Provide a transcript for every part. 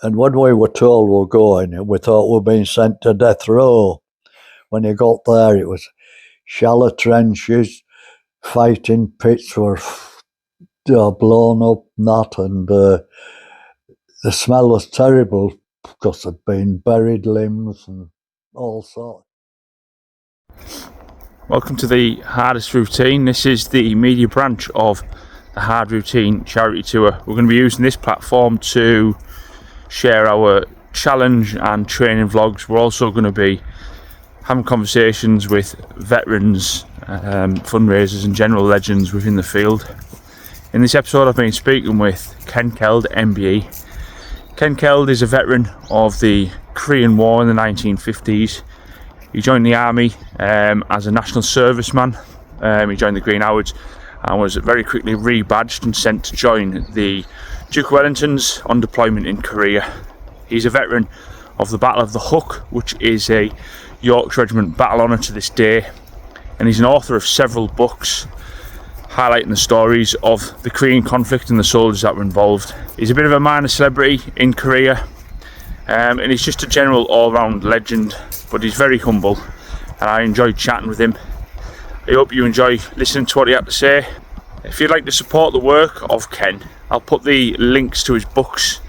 And when we were told we were going, we thought we were being sent to death row. When you got there, it was shallow trenches, fighting pits were blown up, and the smell was terrible because there'd been buried limbs and all sorts. Welcome to the Hardest Routine. This is the media branch of the Hard Routine charity tour. We're going to be using this platform to share our challenge and training vlogs. We're also going to be having conversations with veterans, fundraisers and general legends within the field. In this episode I've been speaking with Keld M.B.E. Ken Keld is a veteran of the Korean War in the 1950s. He joined the army as a National Serviceman. He joined the Green Howards and was very quickly rebadged and sent to join the Duke of Wellingtons on deployment in Korea. He's a veteran of the Battle of the Hook, which is a Yorkshire Regiment battle honour to this day, and he's an author of several books highlighting the stories of the Korean conflict and the soldiers that were involved. He's a bit of a minor celebrity in Korea, and he's just a general all-round legend, but he's very humble and I enjoyed chatting with him. I hope you enjoy listening to what he had to say. If you'd like to support the work of Ken, I'll put the links to his books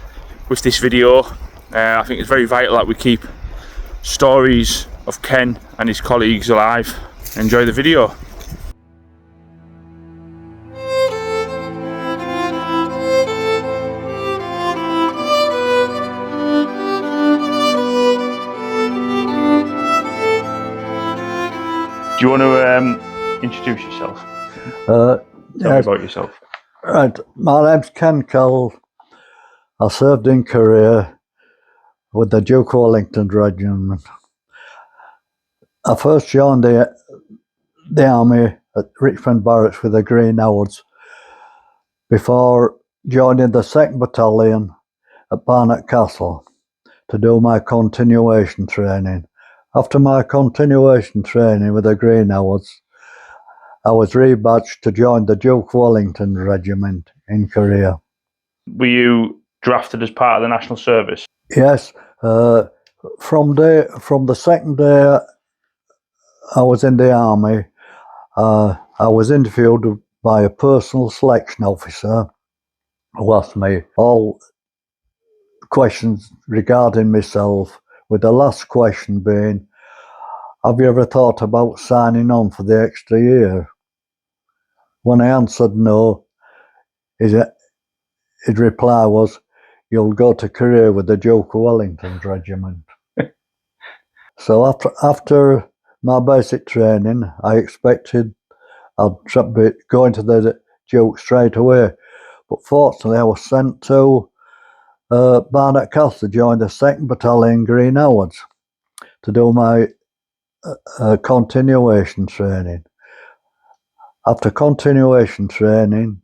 with this video. I think it's very vital that we keep stories of Ken and his colleagues alive. Enjoy the video. Do you want to introduce yourself? Tell me about yourself. Right, my name's Ken Keld. I served in Korea with the Duke of Wellington Regiment. I first joined the army at Richmond Barracks with the Green Howards before joining the 2nd Battalion at Barnet Castle to do my continuation training. After my continuation training with the Green Howards, I was rebadged to join the Duke of Wellington Regiment in Korea. Were you drafted as part of the National Service? Yes. From the second day I was in the army, I was interviewed by a personal selection officer who asked me all questions regarding myself, with the last question being, have you ever thought about signing on for the extra year? When I answered no, his reply was, you'll go to Korea with the Duke of Wellington Regiment. So after my basic training, I expected I'd be going to the Duke straight away. But fortunately, I was sent to Barnet Castle to join the 2nd Battalion Green Howards to do my continuation training. After continuation training,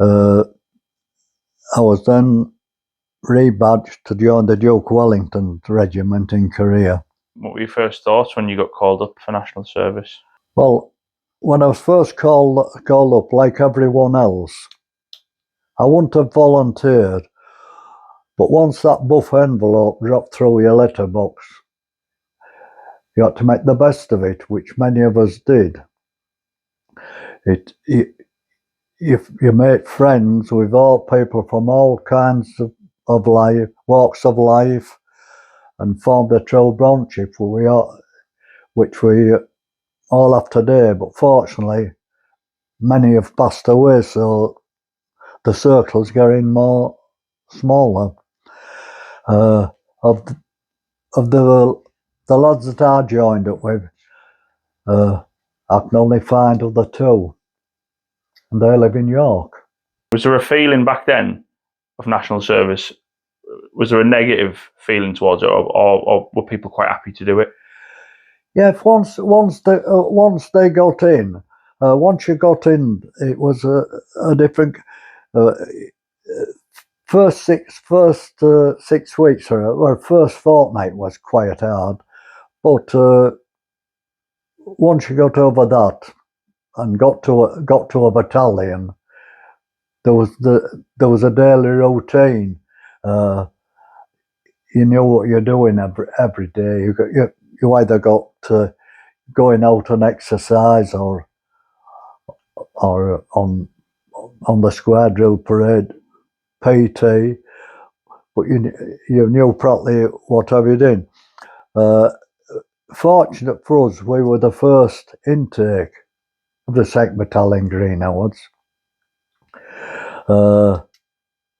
I was then rebadged to join the Duke of Wellington Regiment in Korea. What were your first thoughts when you got called up for National Service? Well, when I was first called up, like everyone else, I wouldn't have volunteered, but once that buff envelope dropped through your letterbox, you had to make the best of it, which many of us did. You made friends with all people from all kinds of life, walks of life, and formed a true bondship, which we all have today. But fortunately, many have passed away, so the circle's getting more smaller. Of the lads that I joined up with, I can only find other two, and they live in York. Was there a feeling back then of National Service? Was there a negative feeling towards it, or were people quite happy to do it? Yeah, once they got in, once you got in, it was a different. First 6 weeks or first fortnight was quite hard, but once you got over that and got to a battalion, there was a daily routine. you knew what you're doing every day. You either got going out and exercise or on the square drill parade, PT, but you knew properly whatever you did. Fortunate for us, we were the first intake of the 2nd Battalion Green Howards. So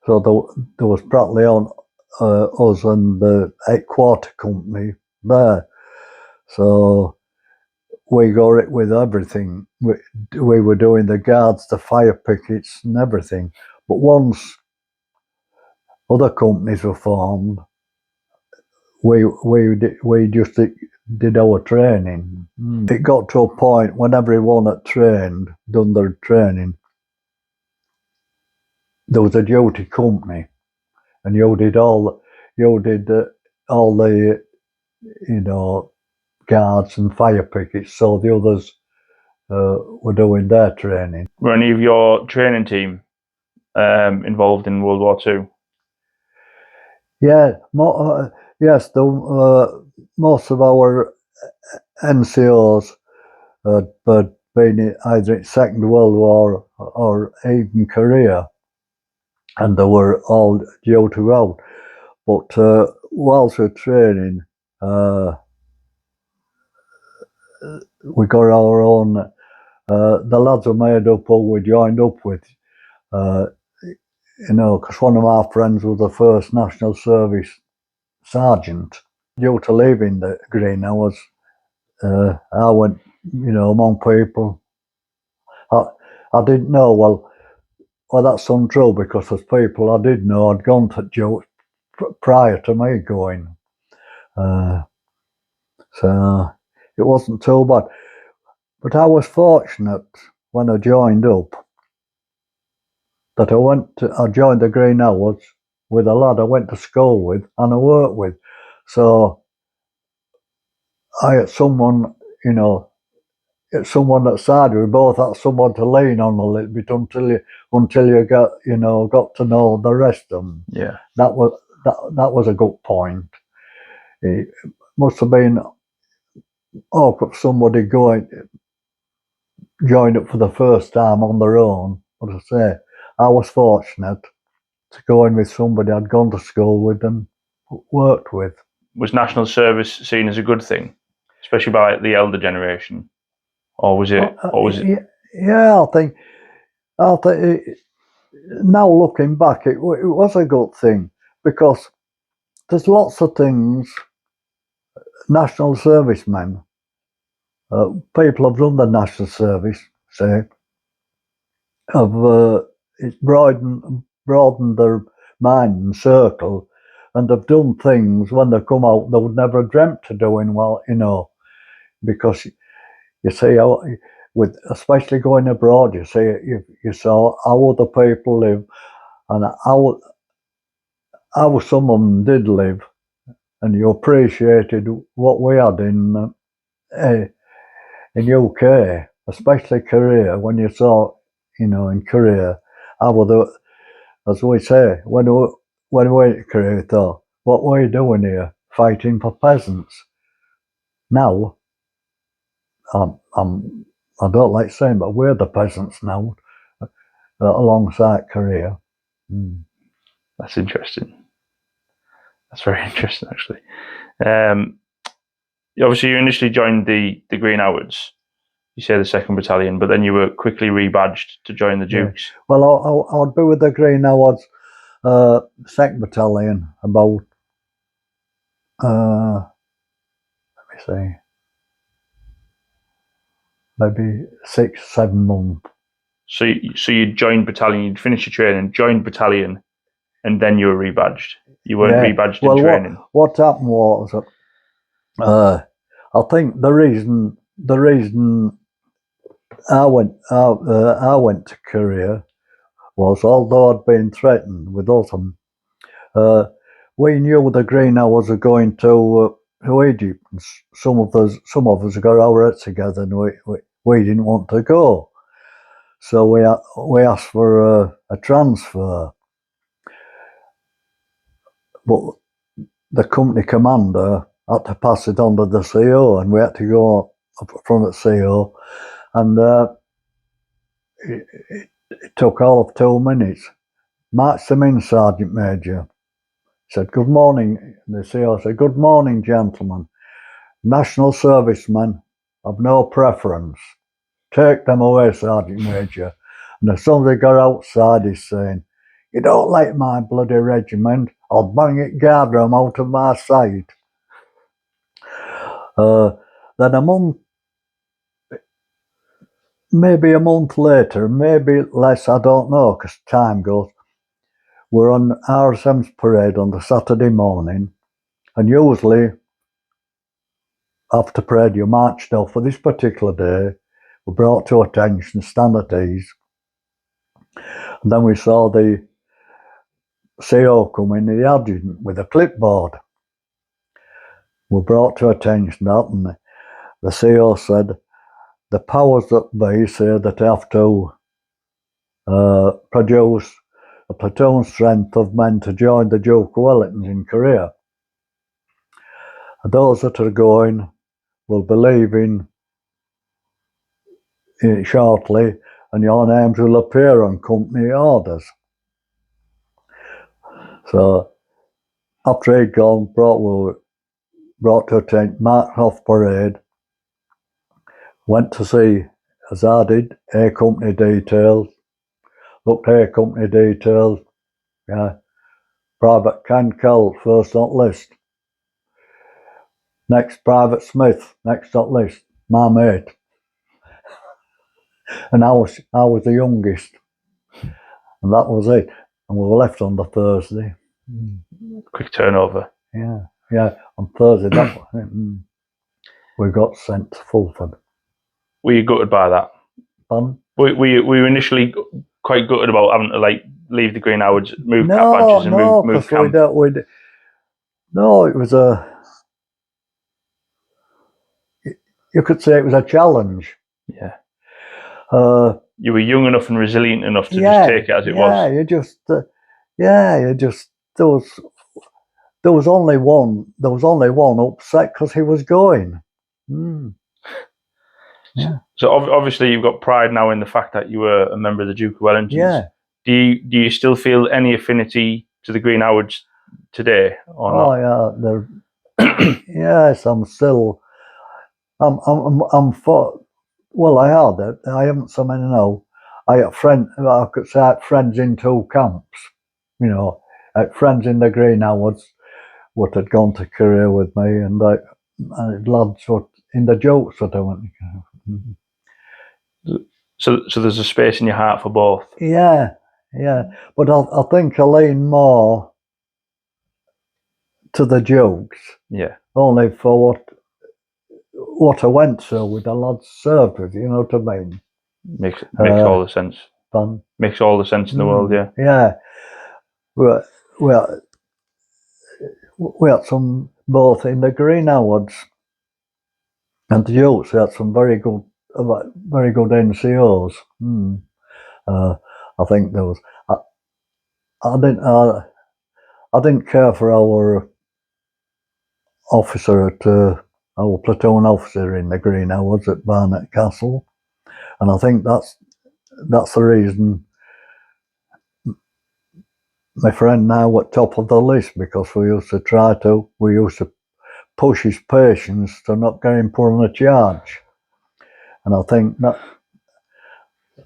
there was practically on us and the 8th Quarter Company there. So we got it with everything. We were doing the guards, the fire pickets and everything. But once other companies were formed, we just did our training. It got to a point when everyone had done their training, there was a duty company, and you did all the guards and fire pickets, so the others were doing their training. Were any of your training team involved in World War II? Yeah, yes. Most of our NCOs had been either in Second World War or even Korea, and they were all due to go. But whilst we're training, we got our own. The lads were made up who we joined up with. Because one of my friends was the first National Service sergeant. Due to leaving the Green Hours, I went, among people. I didn't know, well, that's untrue, because there's people I did know had gone to duty prior to me going. So it wasn't too bad. But I was fortunate when I joined up that I joined the Green Hours with a lad I went to school with and I worked with. So I had someone, someone that side. We both had someone to lean on a little bit until you got to know the rest of them. Yeah, that was a good point. It must have been awkward for somebody join up for the first time on their own. But I say, I was fortunate to go in with somebody I'd gone to school with and worked with. Was national service seen as a good thing, especially by the elder generation, or was it? Yeah, I think now looking back, it was a good thing, because there's lots of things national servicemen, people have done the national service, say, have it's broadened their mind and circle, and have done things when they come out they would never have dreamt of doing. Well, because you see with especially going abroad, you see you saw how other people live and how some of them did live, and you appreciated what we had in UK, especially Korea. When you saw, in Korea, as we say, when we went to Korea, thought, what were you doing here, fighting for peasants? Now, I don't like saying, but we're the peasants now, alongside Korea. That's interesting. That's very interesting, actually. Obviously, you initially joined the Green Howards. You say the 2nd Battalion, but then you were quickly rebadged to join the Dukes. Yeah. Well, I'd be with the Green Howards 2nd Battalion about, let me see, maybe 6-7 months. So you joined battalion, you'd finished your training, joined battalion, and then you were rebadged. You weren't rebadged in training. What happened was, I think the reason I went to Korea was, although I'd been threatened with autumn, we knew the Green Hours were going to Egypt. And some of us got our heads together, and we didn't want to go. So we asked for a transfer. but the company commander had to pass it on to the CO, and we had to go up front at CO, and it took all of 2 minutes. March them in, Sergeant Major. Said, good morning. The CO said, good morning, gentlemen. National Servicemen have no preference. Take them away, Sergeant Major. And as soon as they got outside, he's saying, you don't like my bloody regiment, I'll bang it guardroom out of my sight. Then maybe a month later, maybe less, I don't know, because time goes, we're on RSM's parade on the Saturday morning, and usually after parade you're marched off. For this particular day, we're brought to attention, stand at ease, and then we saw the CO come in, the adjutant, with a clipboard. We're brought to attention that, and the CO said, the powers that be say that they have to produce a platoon strength of men to join the Duke of Wellington in Korea. And those that are going will be leaving shortly, and your names will appear on company orders. So after he'd gone, we were brought to attention, marched off parade, went to see, as I did, A Company details, looked at A Company details, yeah, Private Keld, first on list. Next, Private Smith, next on list, my mate. And I was the youngest. And that was it. And we were left on the Thursday. Quick turnover. Yeah, on Thursday, we got sent to Fulford. Were you gutted by that? Pardon? Were you initially quite gutted about having to like leave the Green Howards, move cap badges and move camp? No, it was you could say it was a challenge. Yeah. You were young enough and resilient enough to just take it as it was. There was only one upset because he was going. Yeah. So obviously you've got pride now in the fact that you were a member of the Duke of Wellington. Yeah. Do you still feel any affinity to the Green Howards today or not? Oh yeah, yes, I'm still. I'm for. Well, I had it. I haven't so many now. I had I could say I had friends in 2 camps. You know, I had friends in the Green Howards what had gone to Korea with me, and I had lads what in the Jokes that I went to. So there's a space in your heart for both. Yeah. But I think I lean more to the Jokes. Yeah. Only for what I went through with the lads served with, you know what I mean? Makes all the sense. Fun. Makes all the sense in the world, yeah. Yeah. We had some, both in the Green Howards and the Jokes, we had some very good NCOs. I think there was. I didn't care for our officer at our platoon officer in the Green Howards at Barnet Castle, and I think that's the reason my friend now at top of the list, because we used to push his patients to not get him put on a charge, and I think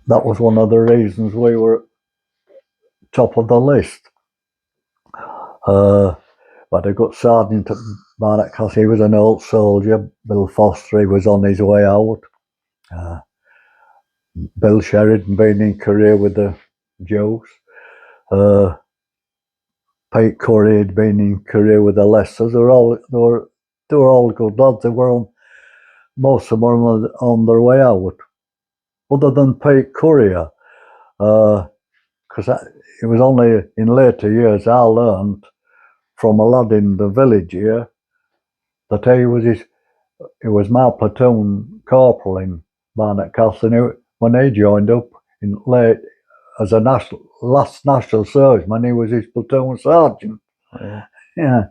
that was one of the reasons we were top of the list. But I got Sergeant at Barnet Castle. He was an old soldier. Bill Foster, he was on his way out. Bill Sheridan, been in Korea with the Jokes. Pete Curry had been in Korea with the Leicesters. They were all good lads. They were most of them were on their way out. Other than Pete Curry, because it was only in later years I learned from a lad in the village here that he was my platoon corporal in Barnet Castle. And when he joined up in late as a last National Serviceman, he was his platoon sergeant. Yeah. Yeah,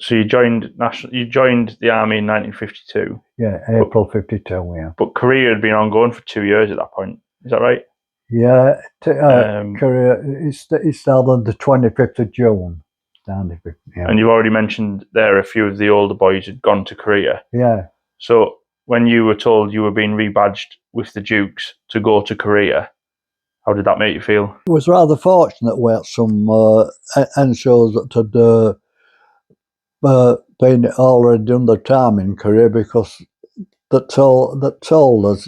So you joined the army in 1952, yeah, April 52, yeah. but Korea had been ongoing for 2 years at that point. Is that right? Yeah, Um, Korea, it started on the 25th of June. Yeah. And you've already mentioned there a few of the older boys had gone to Korea. Yeah. So when you were told you were being rebadged with the Dukes to go to Korea, how did that make you feel? It was rather fortunate we had some NCOs that had been already done their time in Korea, because that told us,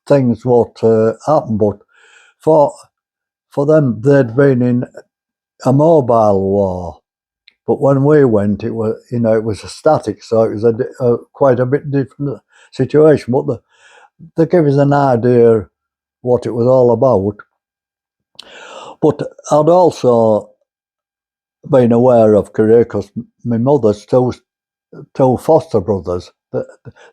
things what happened. But for them, they'd been in a mobile war. But when we went, it was a static, so it was quite a bit different situation. But they gave us an idea what it was all about. But I'd also been aware of Korea because my mother's two foster brothers,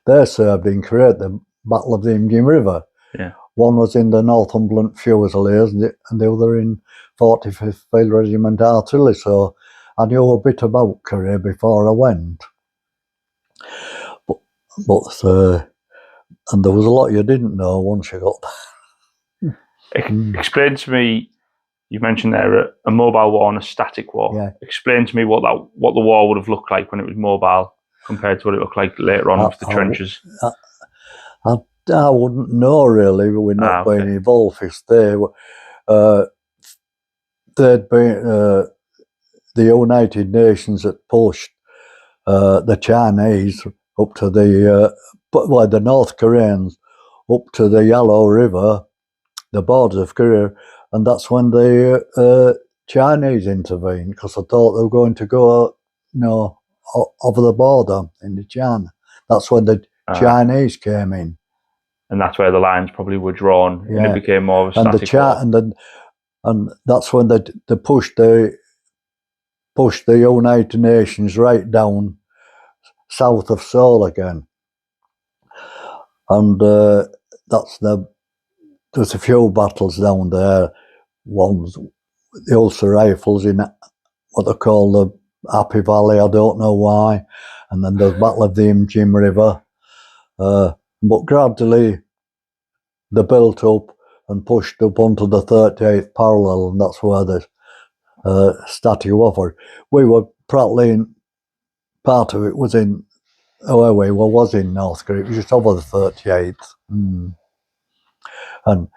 they served in Korea at the Battle of the Imjin River. Yeah. One was in the Northumberland Fusiliers and the other in 45th Field Regiment Artillery, so I knew a bit about Korea before I went. But and there was a lot you didn't know once you got there. Explain to me, you mentioned there a mobile war and a static war. Yeah. Explain to me what the war would have looked like when it was mobile compared to what it looked like later on with the trenches. I wouldn't know really, we're not being involved. They'd been the United Nations had pushed the Chinese up to the North Koreans up to the Yellow River, the borders of Korea, and that's when the Chinese intervened, because I thought they were going to go, over the border into China. That's when the Chinese came in. And that's where the lines probably were drawn, and it became more of a static war. And that's when they pushed the United Nations right down south of Seoul again. And there's a few battles down there. One's the Ulster Rifles in what they call the Happy Valley, I don't know why. And then there's Battle of the Imjin River. But gradually they built up and pushed up onto the 38th parallel, and that's where the static warfare. We were prattling, part of it was in was in North Korea. It was just over the 38th. And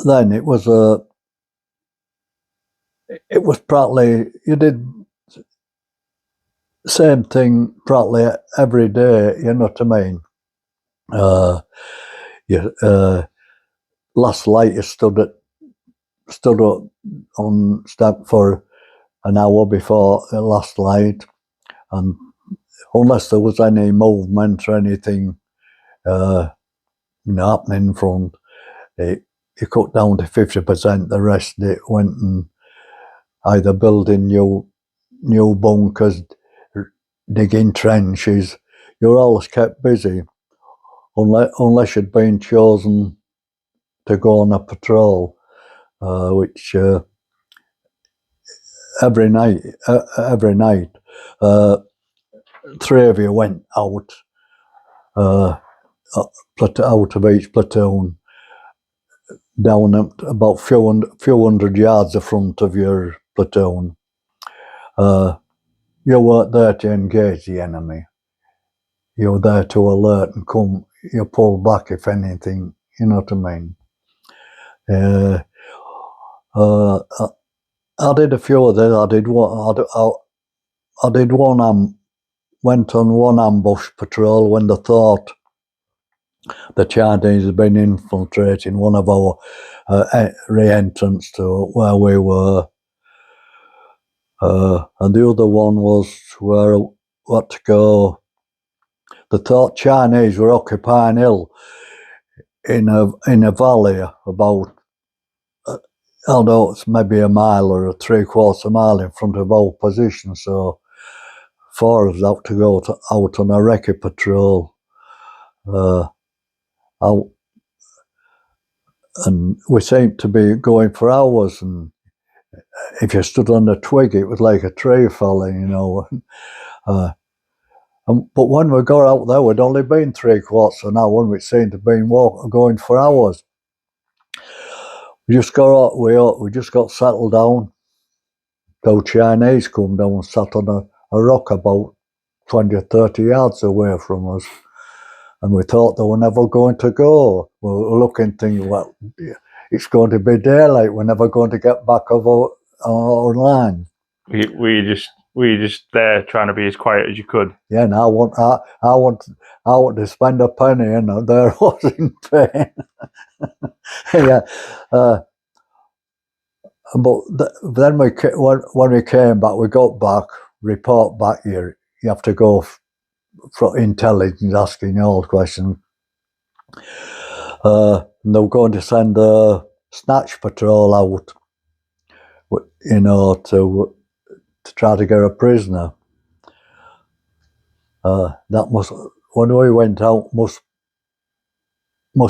then it was practically, you did same thing practically every day, you know what I mean? Last light you stood up on step for an hour before the last light, and unless there was any movement or anything happening in front, you cut down to 50%. The rest it went and either building new bunkers, digging trenches. You're always kept busy unless you'd been chosen to go on a patrol, which every night, three of you went out of each platoon, down about few hundred yards in front of your platoon. You weren't there to engage the enemy. You were there to alert and come. You pull back if anything. You know what I mean? I did a few of them. I did one. I did one. Went on one ambush patrol when they thought the Chinese had been infiltrating one of our re-entrants to where we were. And the other one was where we had to go. They thought Chinese were occupying hill in a valley about, I don't know, it's maybe a mile or a 3/4 mile in front of our position. So four of us had to go out on a recce patrol. And we seemed to be going for hours, and if you stood on a twig, it was like a tree falling, you know. But when we got out there, we'd only been 3/4 of an hour, and we seemed to have been going for hours. We just got settled down. Two Chinese come down and sat on a rock about 20 or 30 yards away from us. And we thought they were never going to go. We were looking, thinking, well, it's going to be daylight. We're never going to get back over our line. Were you just there trying to be as quiet as you could? Yeah, and I want to spend a penny, and there I was in pain. Yeah, but then when we came back, we got back, report back. You have to go for intelligence, asking all questions. And they were going to send a snatch patrol out, you know, to try to get a prisoner. That when we went out, must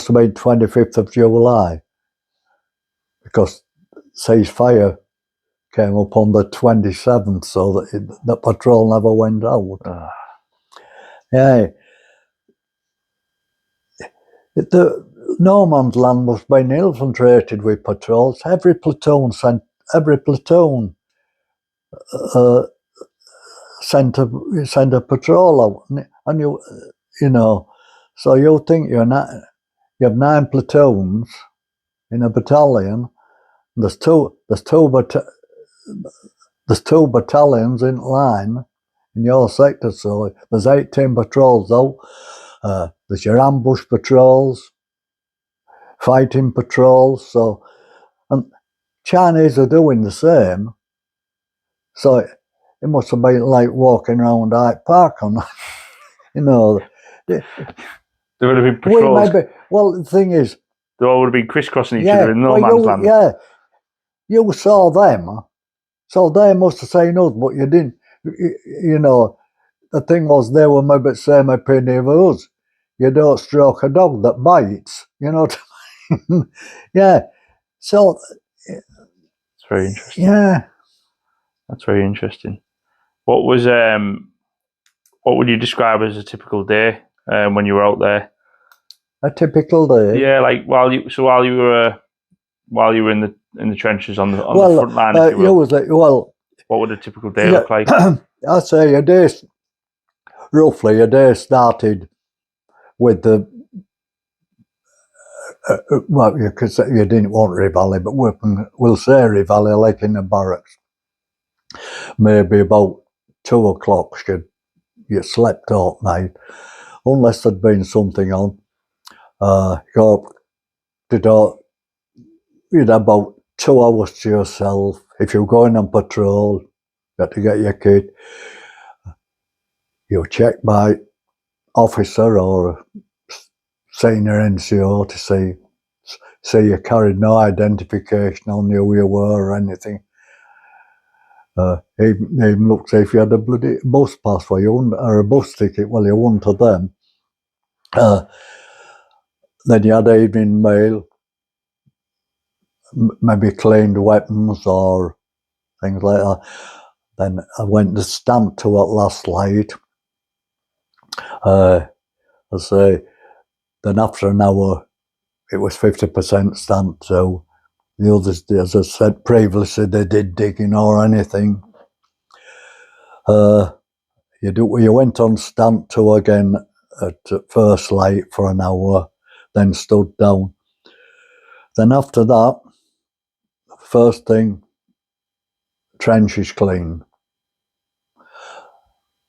have been 25th of July, because ceasefire came up on the 27th, so that the patrol never went out. Yeah. The no man's land must have been infiltrated with patrols. Every platoon sent a patrol out, and you know, so you think you have 9 platoons in a battalion. There's two battalions in line in your sector, so there's 18 patrols out. There's your ambush patrols, fighting patrols. So, and Chinese are doing the same. So it must have been like walking around Hyde Park on, you know. There would have been patrols. Well, the thing is, they all would have been crisscrossing each other in no man's land. Yeah, you saw them, so they must have seen us, but you didn't. You know, the thing was, they were maybe the same opinion of us. You don't stroke a dog that bites, you know what I mean? Yeah. So it's very interesting. Yeah. That's very interesting. What would you describe as a typical day when you were out there? A typical day? Yeah, like while you were in the trenches on the front line, if you will. What would a typical day look like? I'd say roughly a day started with the well, you could say you didn't want reveille, but we'll say reveille, like in the barracks. Maybe about 2 o'clock you slept all night, unless there'd been something on. You'd have about 2 hours to yourself. If you're going on patrol, you had to get your kit. You're checked by officer or senior NCO to see you carried no identification on you, who you were or anything. Even looked if you had a bloody bus pass or a bus ticket, well, you wouldn't have them. Then you had evening mail, maybe cleaned weapons or things like that. Then I went to stand to at last light. I say, then after an hour, it was 50% stand. So the others, as I said previously, they did digging or anything. You went on stand to again at first light for an hour, then stood down. Then after that, first thing, trench is clean.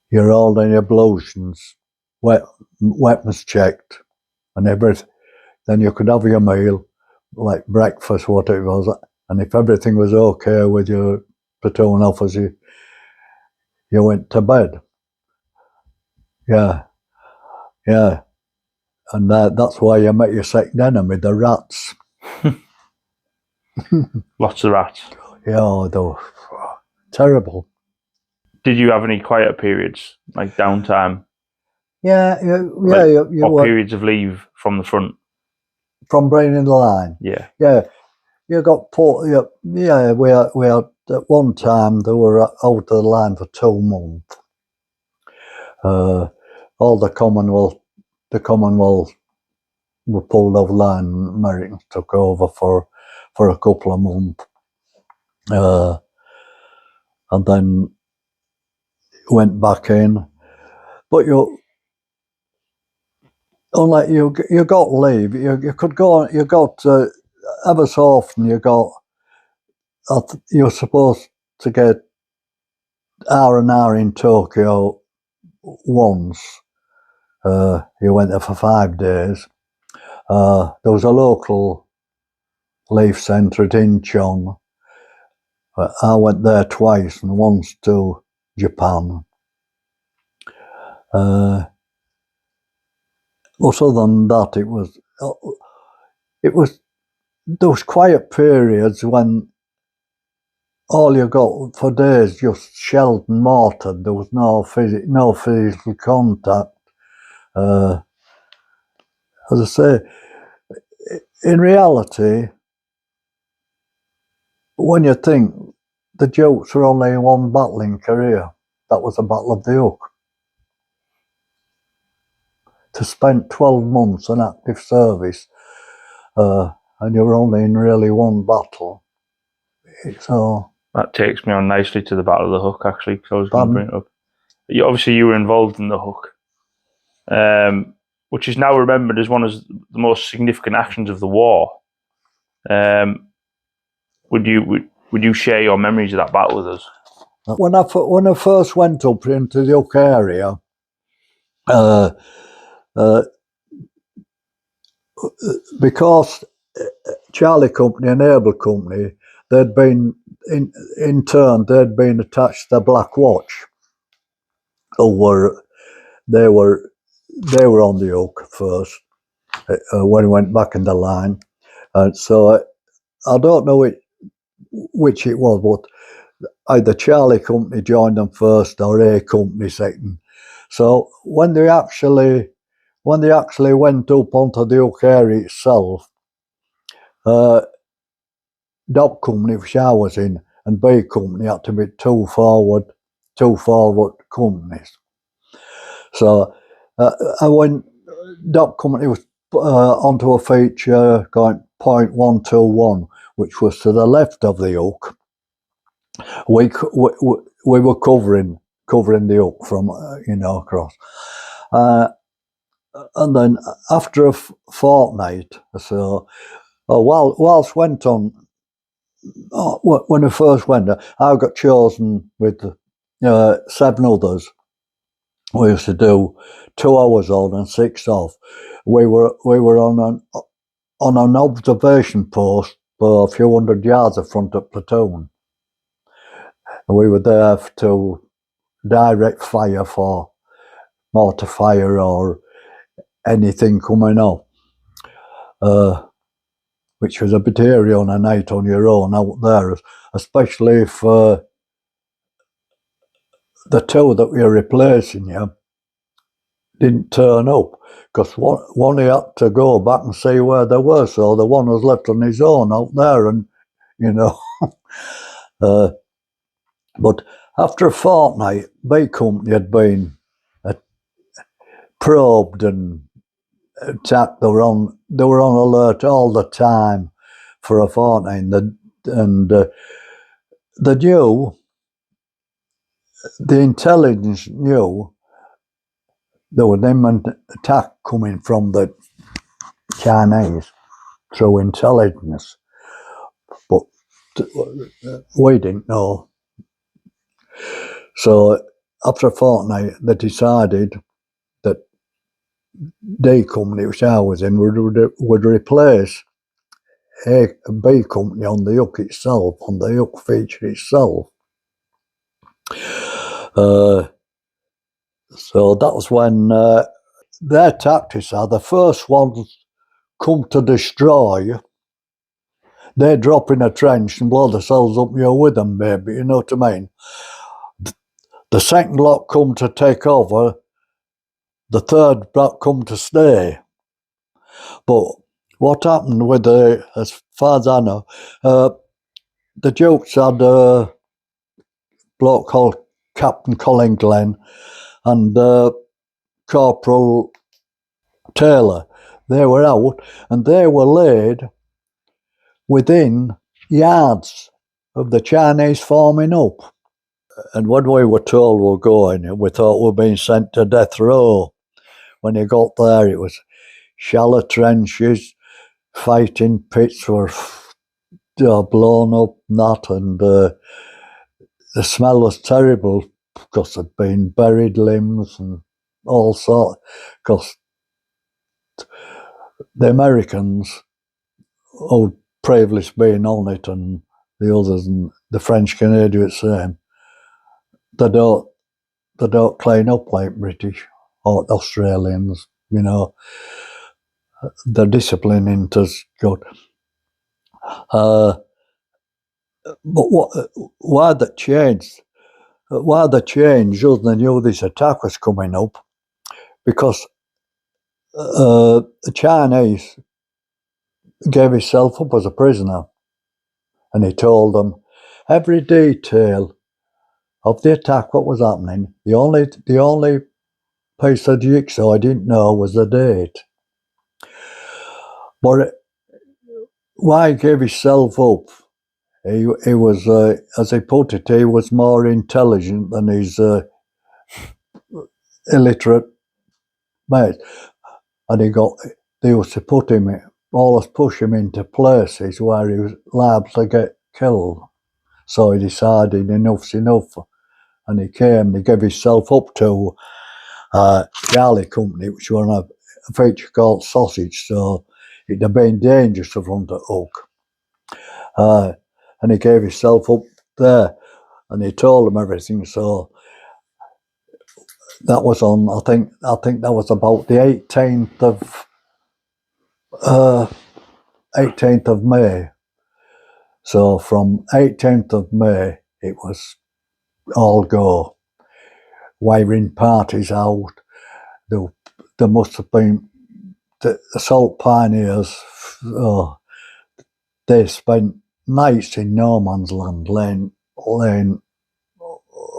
You're holding your ablutions, weapons checked, and everything. Then you could have your meal, like breakfast, what it was, and if everything was okay with your platoon officer, you went to bed. Yeah, and that's why you met your second enemy, the rats. Lots of rats. Yeah, they were terrible. Did you have any quieter periods, like downtime? Yeah. Or periods of leave from the front? From being in the line? Yeah. Yeah. you got put. Yeah, we had at one time they were out of the line for 2 months. All the Commonwealth were pulled off the line. Americans took over for a couple of months, and then went back in. But unlike you got leave. You could go. You got ever so often. You're supposed to get hour in Tokyo once. You went there for 5 days. There was a local leave centre at Incheon. I went there twice, and once to Japan. Other than that, there was quiet periods when all you got for days just shelled and mortared. There was no physical contact. As I say, in reality, when you think the Dukes were only in one battle in Korea, that was the Battle of the Hook. To spend 12 months in active service, and you're only in really one battle. So that takes me on nicely to the Battle of the Hook, actually, because I was going to bring it up. Obviously, you were involved in the Hook, which is now remembered as one of the most significant actions of the war. Would you share your memories of that battle with us? When I first went up into the Hook area, because Charlie Company and Able Company, they'd been in turn they'd been attached to the Black Watch, they were on the Hook first when we went back in the line, and so I don't know which it was, but either Charlie Company joined them first or A Company second. So when they actually went up onto the Hook area itself, Dog Company, which I was in, and B Company had to be two forward companies. So when Dog Company was onto a feature going .121, which was to the left of the Hook, we were covering the Hook from across. And then after a fortnight or so, whilst went on, when I first went there, I got chosen with 7 others. We used to do 2 hours on and 6 off. We were on an observation post for a few hundred yards in front of platoon. And we were there to direct fire for mortar fire or anything coming up, which was a bit eerie on a night on your own out there, especially if the 2 that we were replacing you didn't turn up, because one he had to go back and see where they were, so the one was left on his own out there, and but after a fortnight, B Company had been probed and attacked. They were on alert all the time for a fortnight, and the intelligence knew there was an imminent attack coming from the Chinese through intelligence, but we didn't know. So after a fortnight, they decided that D Company, which I was in, would replace A and B Company on the Hook itself, on the Hook feature itself. So that was when their tactics are the first ones come to destroy. They drop in a trench and blow themselves up, you're with them, baby, you know what I mean? The second lot come to take over, the third lot come to stay. But what happened with as far as I know, the Dukes had a bloke called Captain Colin Glenn and Corporal Taylor. They were out and they were laid within yards of the Chinese forming up. And when we were told we were going, we thought we were being sent to death row. When you got there, it was shallow trenches, fighting pits were blown up, and the smell was terrible because there'd been buried limbs and all sorts. Because the Americans, who previously been on it, and the others, and the French Canadians, same, they don't clean up like British or Australians. You know, the discipline is good. But why that changed? Why they changed? They knew this attack was coming up, because the Chinese gave himself up as a prisoner, and he told them every detail of the attack, what was happening. The only piece of jigsaw I didn't know was the date. But why he gave himself up? He was, as he put it, he was more intelligent than his illiterate mate, and they used to always push him into places where he was liable to get killed. So he decided enough's enough, and he gave himself up to Charlie Company, which were on a feature called Sausage, so it'd have been dangerous to run to Oak. And he gave himself up there, and he told them everything. So that was on, I think that was about the 18th of May. So from 18th of May, it was all go. Wiring parties out. There must have been the assault pioneers. They spent nights in no man's land, laying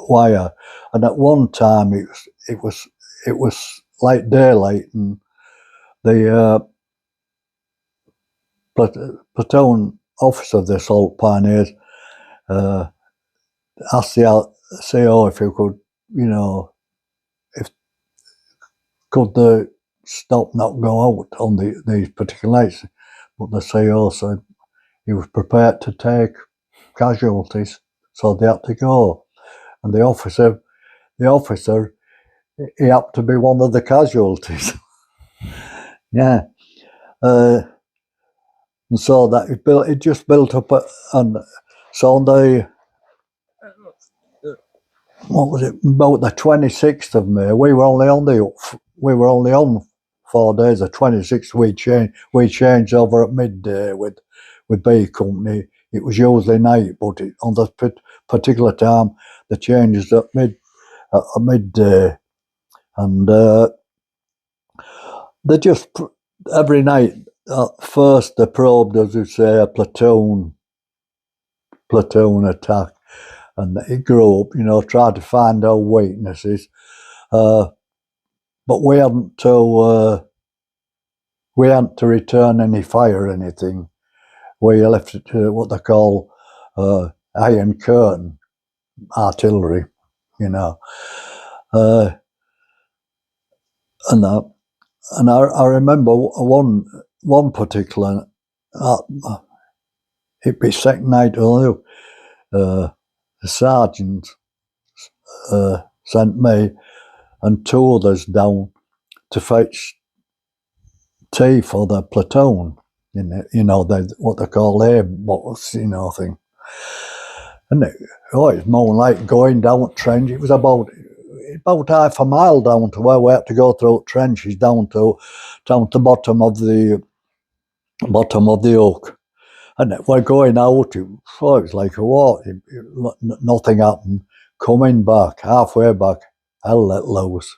wire, and at one time it was like daylight, and the platoon officer of the assault pioneers asked the CO if he could, if could the stop not go out on these particular nights, but the CO said he was prepared to take casualties, so they had to go. And the officer, he happened to be one of the casualties. Yeah. And so that it just built up, and so on what was it, about the 26th of May, we were only on 4 days. The 26th we changed over at midday with B Company. It was usually night, but on the particular time the changes at midday, and they just every night. First, they probed, as you say, a platoon attack, and it grew up. Tried to find our weaknesses, but we hadn't to return any fire or anything. We left it to what they call iron curtain artillery, and I remember one particular. It'd be second night, the sergeant sent me and 2 others down to fetch tea for the platoon. What they call air bottles, thing. And it was moonlight going down the trench. It was about half a mile down to where we had to go through trenches down to the bottom of the oak. And we're going out, it was like a walk. Nothing happened. Coming back, halfway back, hell let loose.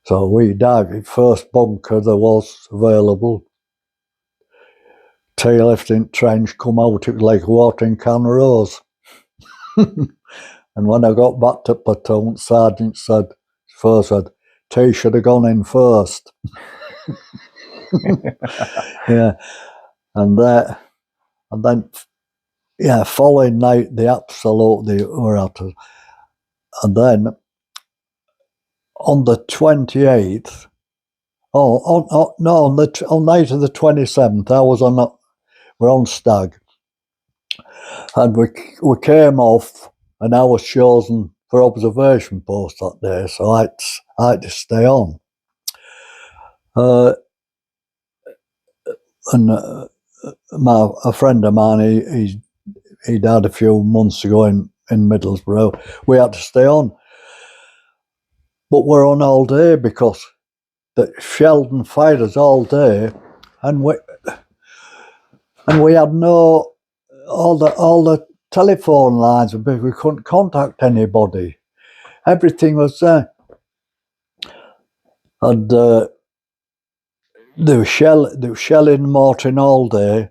So we dived, first bunker there was available, tail-lifting trench come out, it was like a watering can rose. And when I got back to platoon, sergeant said, T should have gone in first. Yeah, and then following night they absolutely were at us. And then on the 28th, on night of the 27th, we're on stag, and we came off, and I was chosen for observation post that day, so I had to stay on. And a friend of mine, he died a few months ago in Middlesbrough. We had to stay on, but we're on all day because the Sheldon fired us all day, and we had no all the telephone lines. We couldn't contact anybody. Everything was there, and they were shelling Malton all day,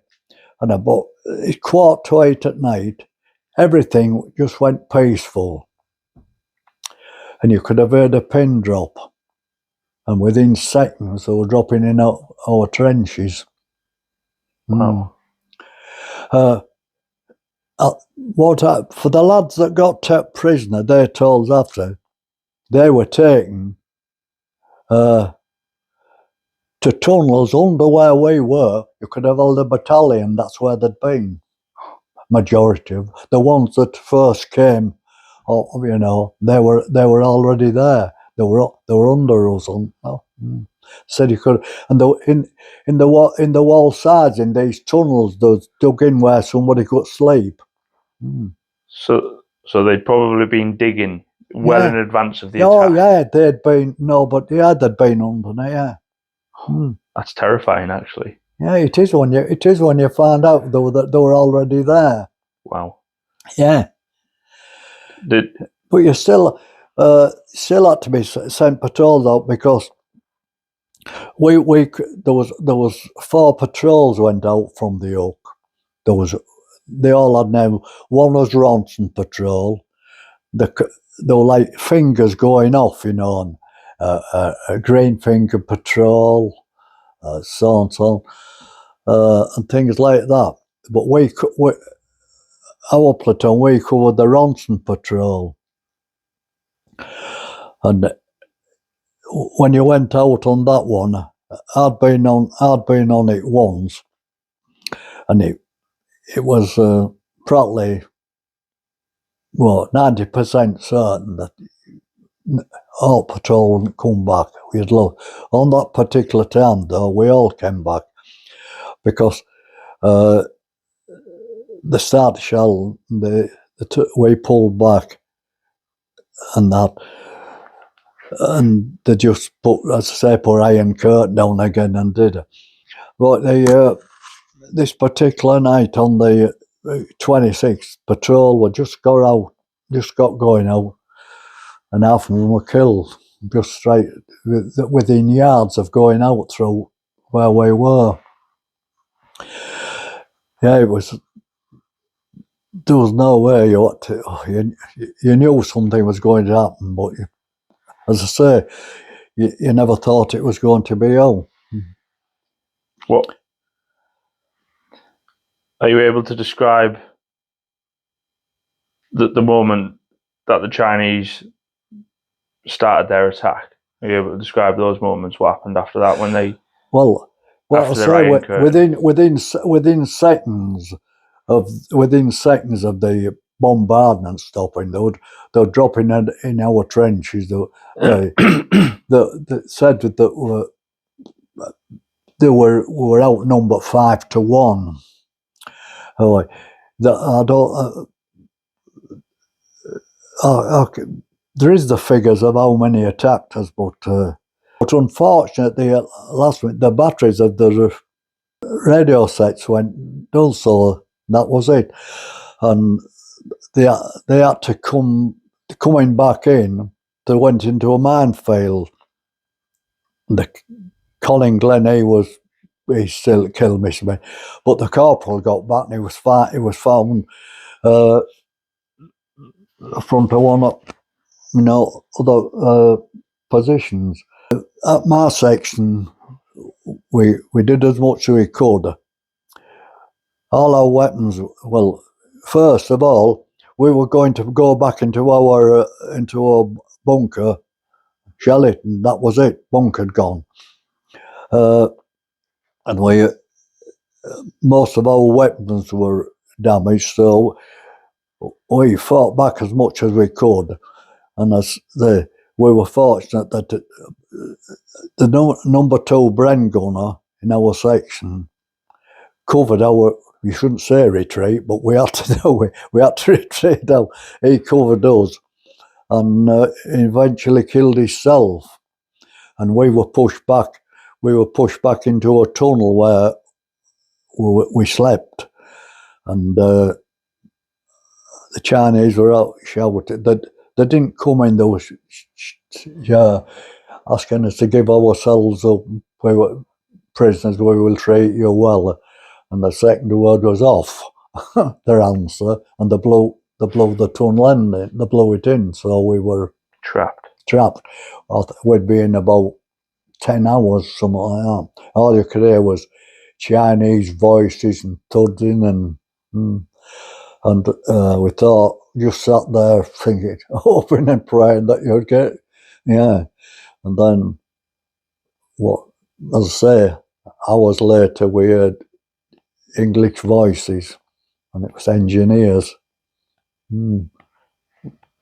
and about 7:45 at night, everything just went peaceful, and you could have heard a pin drop, and within seconds they were dropping in our trenches. Wow. For the lads that got taken prisoner, they told us after, they were taken to tunnels under where we were. You could have held a battalion, that's where they'd been. Majority of the ones that first came, they were already there. They were under us. Said you could, and in the wall sides in these tunnels, they dug in where somebody could sleep. So they'd probably been digging well in advance of the attack. Oh yeah, they'd been they'd been under. Yeah. That's terrifying, actually. Yeah, it is when you find out that they were already there. Wow. Yeah. But you still had to be sent patrols out because there was 4 patrols went out from the Oak. They all had names. One was Ronson Patrol. There were like fingers going off, and a Green Finger Patrol, so on, and things like that. But our platoon, we covered the Ronson Patrol. And when you went out on that one, I'd been on it once, and it was probably 90% certain that our patrol wouldn't come back. On that particular time, though, we all came back because the start shell, we pulled back, and they just put iron curtain down again and did it. But this particular night on the 26th, patrol were just got going out, and half of them were killed just straight within yards of going out through where we were. Yeah, there was no way you knew something was going to happen, but as I say, you never thought it was going to be on. What are you able to describe the moment that the Chinese started their attack? Are you able to describe those moments? What happened after that when they? Well, I say within seconds of the bombardment stopping, they were dropping in our trenches. They said that they were outnumbered 5-1. There is the figures of how many attacked us, but unfortunately, last week the batteries of the radio sets went dull, so that was it, and they had to coming back in. They went into a minefield. The Colin Glen, he was he's still Keld M.B.E. But the corporal got back and he was found front of one of, other positions. At my section, we did as much as we could. All our weapons, well, first of all, we were going to go back into our bunker, shell it, and that was it. Bunker gone. And most of our weapons were damaged, so we fought back as much as we could. And we were fortunate that the number 2 Bren gunner in our section covered our, you shouldn't say retreat, but we had to do it. We had to retreat out. He covered us and eventually killed himself. And we were pushed back. We were pushed back into a tunnel where we slept. And the Chinese were out shouting. They didn't come in. There was asking us to give ourselves up. We were prisoners. We will treat you well. And the second word was off. Their answer, and they blew the tunnel in. They blew it in. So we were Trapped. We'd be in about 10 hours, something like that. All you could hear was Chinese voices and thudding, and we thought, just sat there thinking, hoping and praying that you'd get, And then, as I say, hours later we heard English voices, and it was engineers.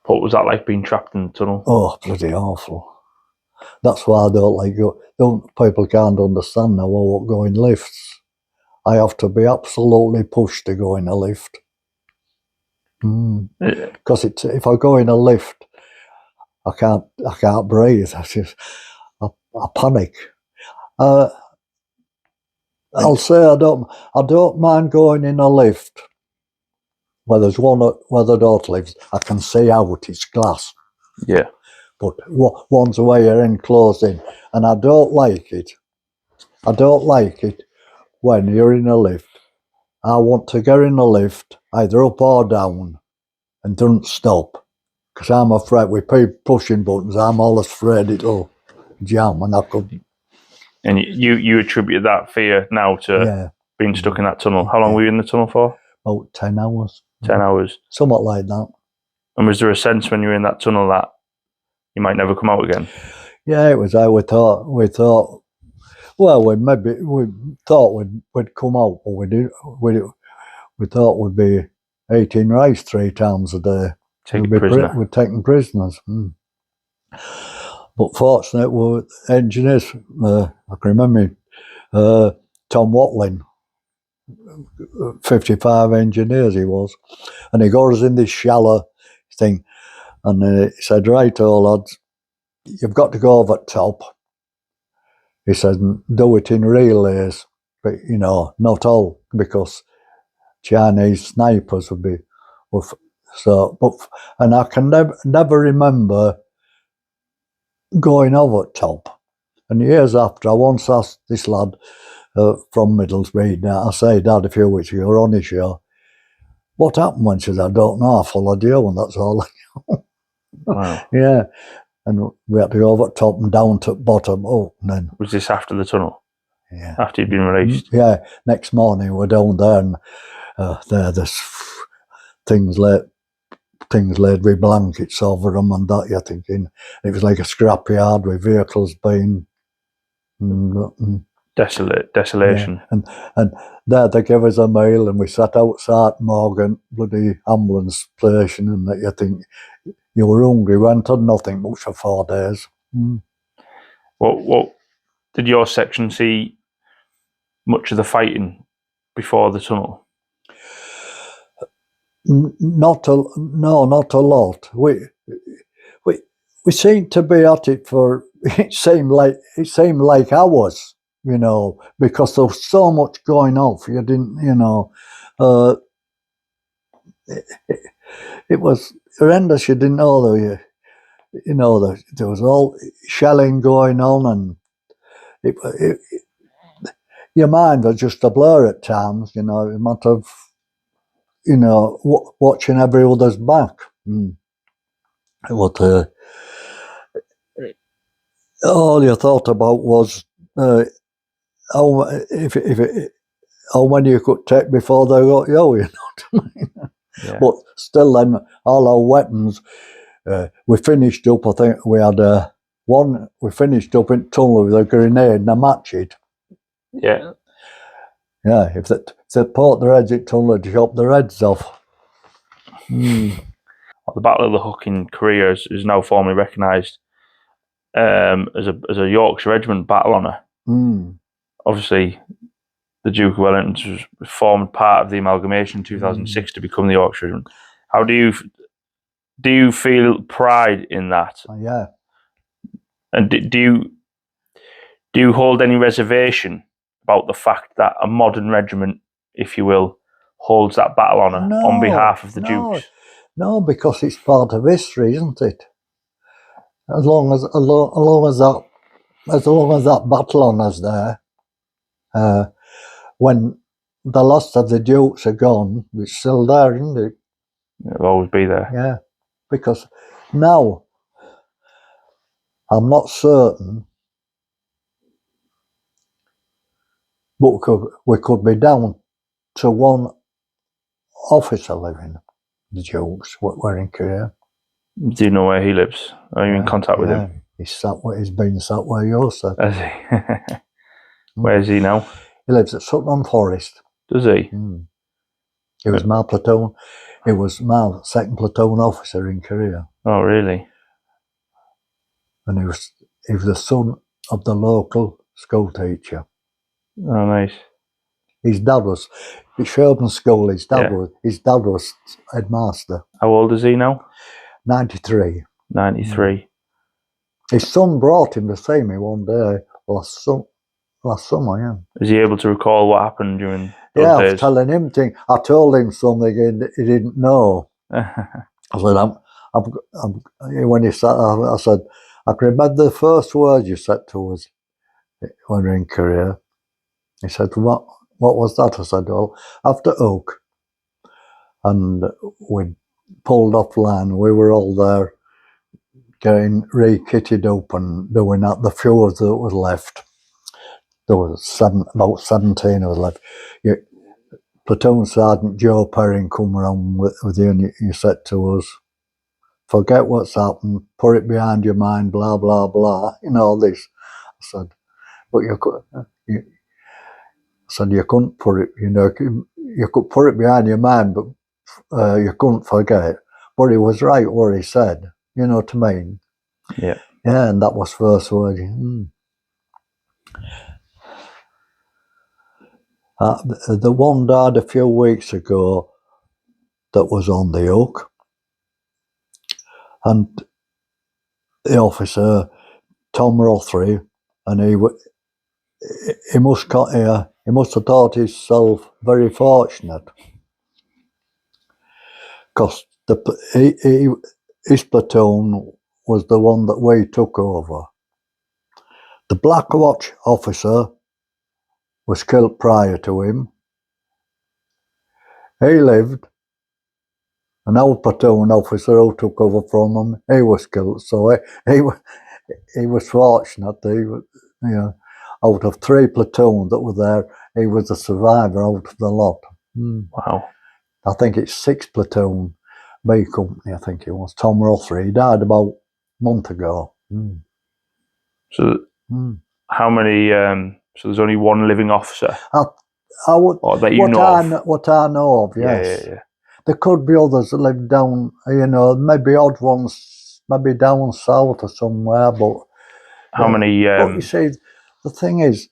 What was that like, being trapped in the tunnel? Oh, bloody awful. That's why I don't like people can't understand now I won't go in lifts. I have to be absolutely pushed to go in a lift. Because if I go in a lift, I can't breathe. I panic. I'll say I don't mind going in a lift where there's one where the door lifts. I can see out, it's glass. Yeah. But one's where you're enclosed in, and I don't like it. I don't like it when you're in a lift. I want to get in a lift, either up or down, and don't stop. Because I'm afraid with people pushing buttons, I'm always afraid it'll jam and I could. And you attribute that fear now to being stuck in that tunnel. How long were you in the tunnel for? About 10 hours. 10 hours. Somewhat like that. And was there a sense when you were in that tunnel that you might never come out again? Yeah, it was. We thought. Well, we thought we'd come out, but we thought we'd be eating rice 3 times a day. We're taking prisoners. But fortunately, we were engineers. I can remember Tom Watling, 55 engineers he was, and he got us in this shallow thing, and he said, "Right, all lads, you've got to go over the top." He said, "Do it in relays, but not all, because Chinese snipers would be." So, and I can never remember going over the top. And years after, I once asked this lad from Middlesbrough, I say, "Dad, a few weeks ago, you're on this show. What happened?" When she said, "I don't know, I followed you, and that's all I know." Wow. Yeah. And we had to go over the top and down to the bottom. Oh, and then. Was this after the tunnel? Yeah. After you'd been released? Yeah. Next morning, we're down there, and there's things laid with blankets over them and that. You're thinking it was like a scrapyard with vehicles being. Desolation. Yeah. And there they gave us a meal, and we sat outside Morgan, bloody ambulance station, and that you think you were hungry, went on nothing much for 4 days. What did your section see much of the fighting before the tunnel? Not a lot. We seemed to be at it for. It seemed like hours, because there was so much going off. You didn't, it was horrendous. You didn't know though. There was all shelling going on, and your mind was just a blur at times, you know, a matter of, you know, watching every other's back. What all you thought about was how many you could take before they got you, you know what I mean? Yeah. But still, then all our weapons, we finished up. I think we had one. We finished up in tunnel with a grenade and a match it. Yeah. Yeah, if they put their heads in tunnel, they'd chop their heads off. The Battle of the Hook in Korea is now formally recognised as a Yorkshire Regiment battle honour. Obviously, the Duke of Wellington was formed part of the amalgamation in 2006 to become the Yorkshire Regiment. How do you feel pride in that? Yeah. And do you hold any reservation about the fact that a modern regiment, if you will, holds that battle honour on behalf of the Dukes? No, because it's part of history, isn't it? As long as that battle honour's there, when the last of the Dukes are gone, it's still there, isn't it? It'll always be there. Yeah, because now I'm not certain, but we could be down to one officer living, the Dukes, were in Korea. Do you know where he lives? Are you in contact with him? He's been sat where you're sat. Has he? Where is he now? He lives at Sutton Forest. Does he? He was my platoon. He was my second platoon officer in Korea. Oh, really? And he was the son of the local school teacher. Oh, nice. His dad was at Sherburn School. His dad was headmaster. How old is he now? 93. 93. His son brought him to see me one day last summer. Yeah. Is he able to recall what happened during those days? I was telling him things. I told him something he didn't know. I said, when he said, I said, I can remember the first words you said to us when we were in Korea. He said, what was that? I said, well, after Oak. And we pulled off line. We were all there getting re-kitted up and doing that. The few that was left, there was about 17 of us left. Platoon Sergeant Joe Perrin come around with you and you said to us, forget what's happened, put it behind your mind, blah, blah, blah, you know, all this. I said, but you couldn't put it, you know, you could put it behind your mind, but you couldn't forget it. But he was right what he said, you know what I mean? Yeah. Yeah, and that was first word. The one died a few weeks ago that was on the Oak. And the officer, Tom Rothery, and he must have thought himself very fortunate because his platoon was the one that we took over. The Black Watch officer was killed prior to him. He lived, and our platoon officer who took over from him, he was killed. So he was fortunate. Out of 3 platoons that were there, he was a survivor out of the lot. Wow. I think it's 6 platoon B company, I think it was. Tom Rothery, he died about a month ago. So how many, so there's only one living officer? That you know of? What I know of, yes. Yeah. There could be others that live down, you know, maybe odd ones, maybe down south or somewhere, but... How many... But you see, the thing is,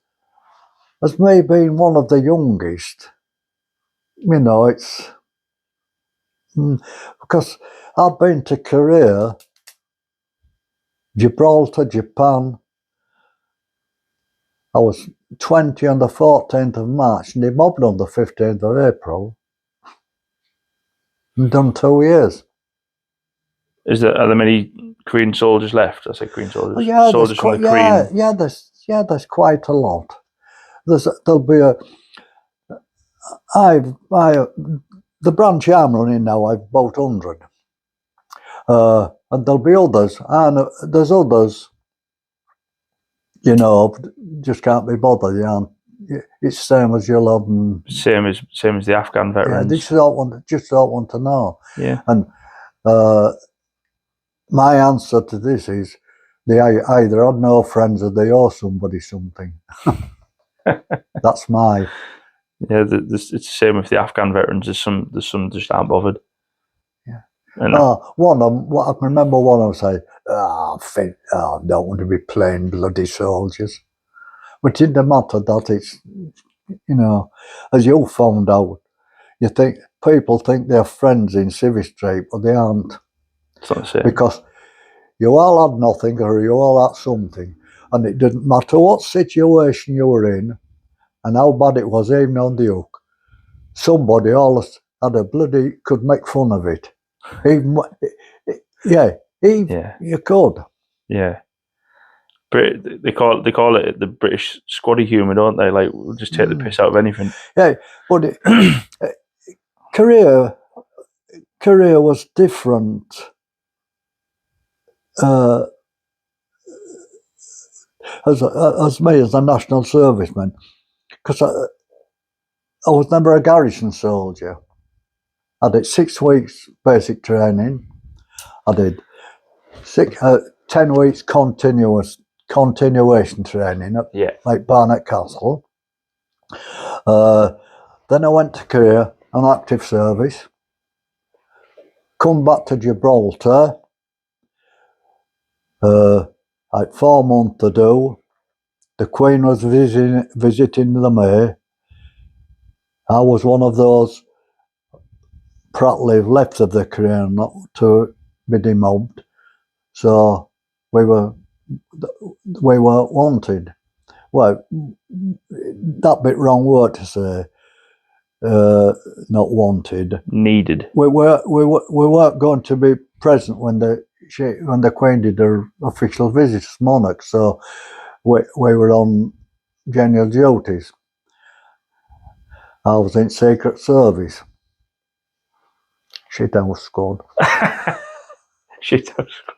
as me being one of the youngest, you know, it's... because I've been to Korea, Gibraltar, Japan. I was 20 on the 14th of March and they mobbed on the 15th of April. And done 2 years. Are there many Korean soldiers left? I say Korean soldiers. Oh, yeah, soldiers from the Korean... Yeah, there's quite a lot. there'll be the branch I'm running now, I've about 100. And there'll be others, and there's others, you know, just can't be bothered, you know. It's the same as your love and Same as the Afghan veterans. yeah, they just don't want to know. Yeah. And my answer to this is they either had no friends or they owe somebody something. That's my. Yeah, it's the same with the Afghan veterans. There's some just aren't bothered. Yeah. And one of them, what I can remember one of them say, I don't want to be playing bloody soldiers. But it didn't matter that it's, you know, as you found out, you think people think they're friends in Civic Street, but they aren't. it's not the same. Because you all had nothing or you all had something, and it didn't matter what situation you were in and how bad it was, even on the hook. Somebody always had a bloody could make fun of it. Even you could. Yeah. They call it the British squaddy humour, don't they? Like, we'll just take the piss out of anything. Yeah, but career was different. As me as a National Serviceman, because I was never a garrison soldier. I did 6 weeks basic training. I did 10 weeks continuation training at like Barnet Castle. Then I went to career and active service. Come back to Gibraltar. I had 4 months to do. The Queen was visiting the May. I was one of those prattly left of the career not to be demobbed. So we were wanted. Well, that bit wrong word to say. Not wanted. Needed. We weren't going to be present when the Queen did her official visit as monarch. So we were on general duties. I was in Secret Service. Shithouse squad. Shithouse squad.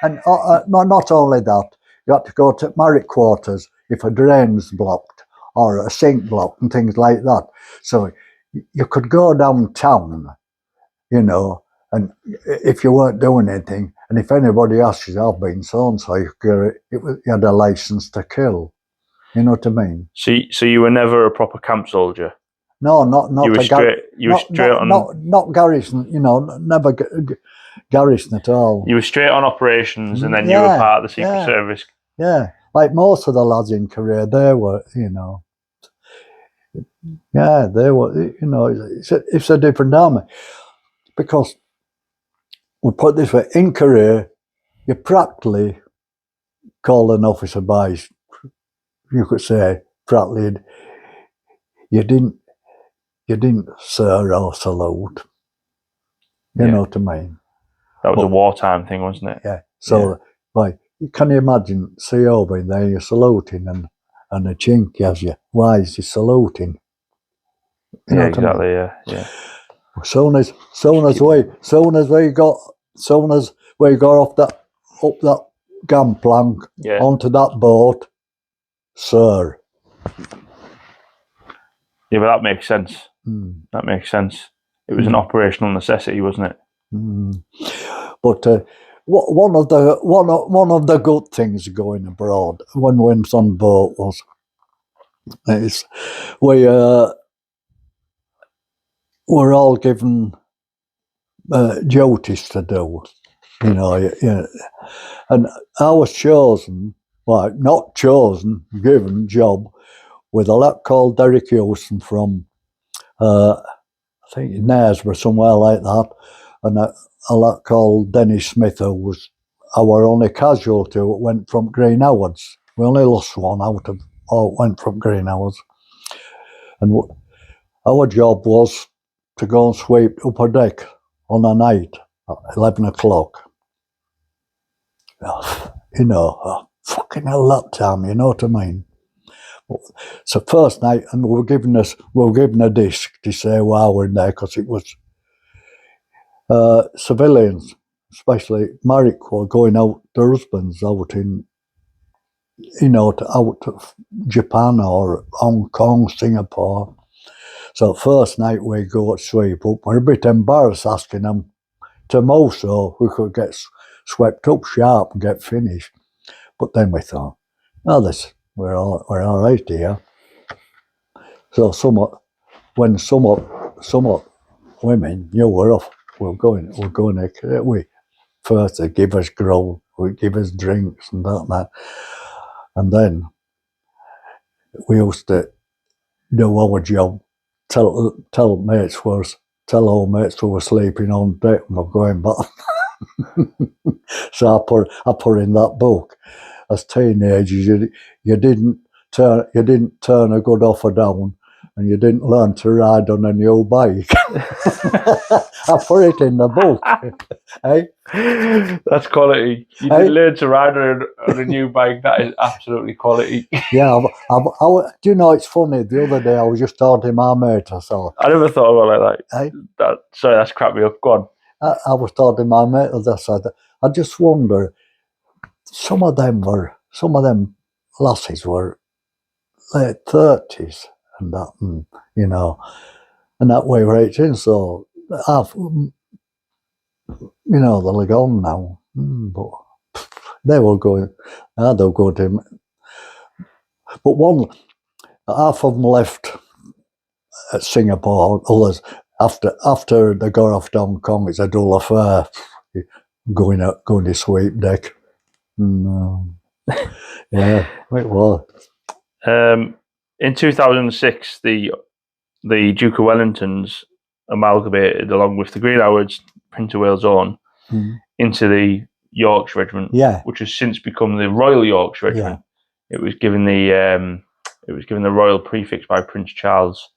And not only that, you had to go to married quarters if a drain's blocked or a sink blocked and things like that. So you could go downtown, you know, and if you weren't doing anything, and if anybody asked you, I've been so-and-so, you had a license to kill. You know what I mean? So you were never a proper camp soldier? No, not you were straight on. Not garrison. You know, never garrison at all. You were straight on operations, and then you were part of the Secret Service. Yeah, like most of the lads in career, they were. You know, yeah, they were. You know, it's a different army because we put it this way: in career, you practically call an officer by. You could say practically, you didn't sir or salute. You know what I mean? That was a wartime thing, wasn't it? Yeah. So, like, can you imagine CO being there, you're saluting, and a chink has you. Why is he saluting? You know exactly. I mean? Yeah. Soon as we got up that gangplank onto that boat, sir. Yeah, but that makes sense. That makes sense. It was an operational necessity, wasn't it? But one of the good things going abroad when we went on boat was we were all given duties to do, you know, and I was chosen, well, not chosen, given job with a lad called Derek Hewson from I think Knaresborough, somewhere like that, and a lad called Dennis Smith, who was our only casualty, went from Green Howards. We only lost one out of all went from Green Howards. And our job was to go and sweep upper deck on a night at 11 o'clock. You know, fucking hell that time, you know what I mean? So first night, and we were given a disc to say why we're in there, because it was civilians, especially married, were going out, their husbands out in, out to Japan or Hong Kong, Singapore. So first night we go to sweep up. We're a bit embarrassed asking them to move so we could get swept up sharp and get finished. But then we thought, we're all right here. So when some women knew we're off, we're going to, we first they give us grub, we give us drinks and that. And then we used to do our job, tell our mates we were sleeping on deck and we're going back. So I put in that book. As teenagers, you didn't turn a good offer down, and you didn't learn to ride on a new bike. I put it in the book. Hey? That's quality. You didn't learn to ride on a new bike. That is absolutely quality. Yeah, do you know, it's funny, the other day I was just talking to my mate, I never thought about it like that. Hey? Sorry, that's cracked me up. Go on. I was talking to my mate, I said, I just wonder, some of them lasses were late 30s and that, and that we were 18, so half, they're gone now. But they were going, they'll go to him. But half of them left at Singapore, others, after they got off to Hong Kong, it's a dull affair, going to sweep deck. Yeah, it was. In 2006, the Duke of Wellingtons amalgamated along with the Green Howards, Prince of Wales' own, into the Yorkshire Regiment, which has since become the Royal Yorkshire Regiment. Yeah. It was given the royal prefix by Prince Charles,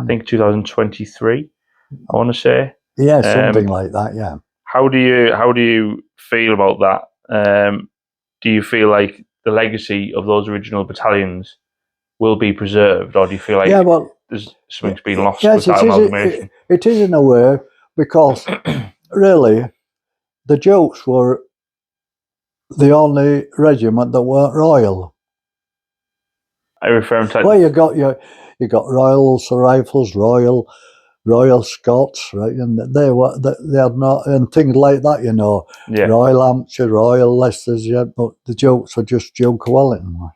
I think 2023, I want to say. Yeah, something like that. Yeah. How do you feel about that? Do you feel like the legacy of those original battalions will be preserved, or do you feel like there's something's been lost with that amalgamation? It is in a way, because really the Dukes were the only regiment that weren't royal. I refer to well, you got Royal Ulster Rifles, Royal Scots, right? And they had not, and things like that, Royal Hampshire, Royal Leicesters, but the Dukes were just Duke of Wellington.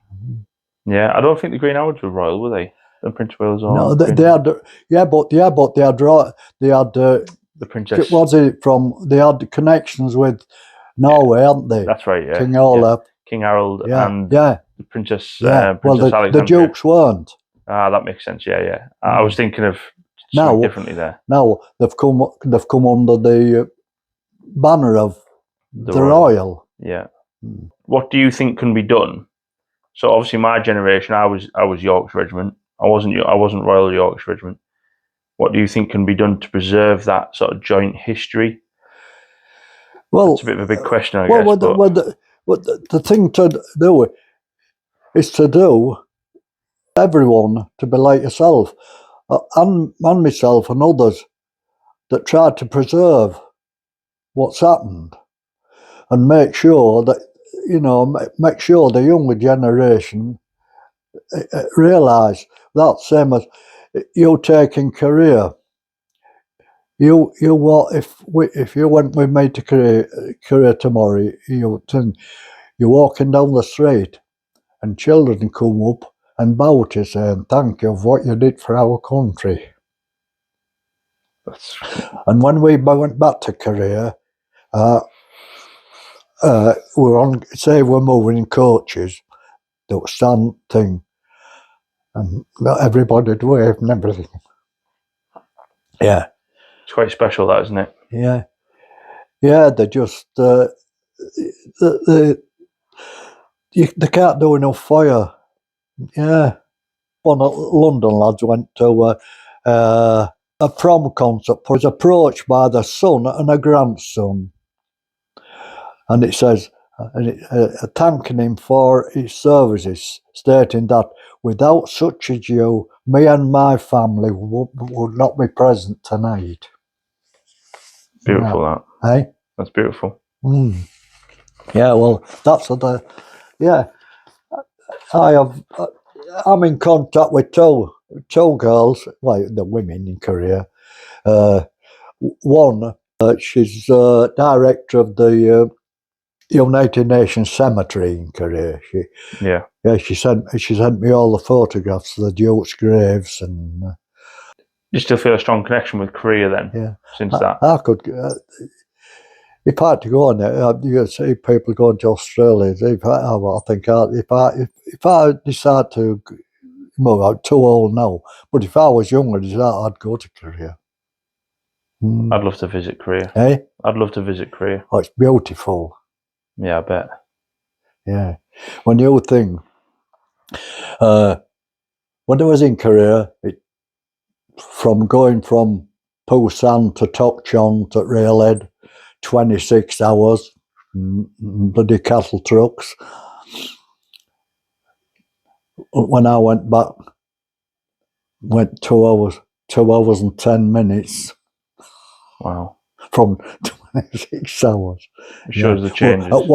Yeah, I don't think the Green Howards were royal, were they? The Prince of Wales. No, they had. But they had. The princess. Was it from? They had connections with Norway, hadn't they? That's right. Yeah. King Olaf, King Harold, and the Princess. Princess Alexandra. The Dukes weren't. That makes sense. Yeah. I was thinking of something differently there. Now they've come under the banner of the Royal. Yeah. What do you think can be done? So obviously, my generation, I was Yorkshire Regiment. I wasn't Royal Yorkshire Regiment. What do you think can be done to preserve that sort of joint history? Well, it's a bit of a big question, I guess. The thing to do is to do everyone to be like yourself, and myself and others that try to preserve what's happened, and make sure that the younger generation realise that, same as you taking career. If you went with me to career tomorrow, you're walking down the street, and children come up and bow to you saying thank you for what you did for our country. And when we went back to career, we're moving in coaches, there was stand thing, and everybody'd wave and everything. Yeah. It's quite special, that, isn't it? Yeah. Yeah, they just they can't do enough fire. Yeah. One of London lads went to a prom concert, was approached by the son and a grandson. And it says, thanking him for his services, stating that without such as you, me and my family would not be present tonight. Beautiful, that. Hey? That's beautiful. Yeah, well, that's yeah. I'm in contact with two girls, well, the women in Korea. One, she's director of the United Nations Cemetery in Korea. She sent me all the photographs of the Duke's graves, and You still feel a strong connection with Korea then? yeah, Since that, I could. If I had to go on there, you see people going to Australia. If I decide to, well, I'm too old now. But if I was younger, I'd go to Korea. I'd love to visit Korea. Hey? I'd love to visit Korea. Oh, it's beautiful. Yeah, I bet. Yeah. When you think, when I was in Korea, going from Busan to Tokchon to Railhead, 26 hours, bloody cattle trucks. When I went back, went 2 hours and 10 minutes. Wow. From 26 hours. It shows the changes. Well, at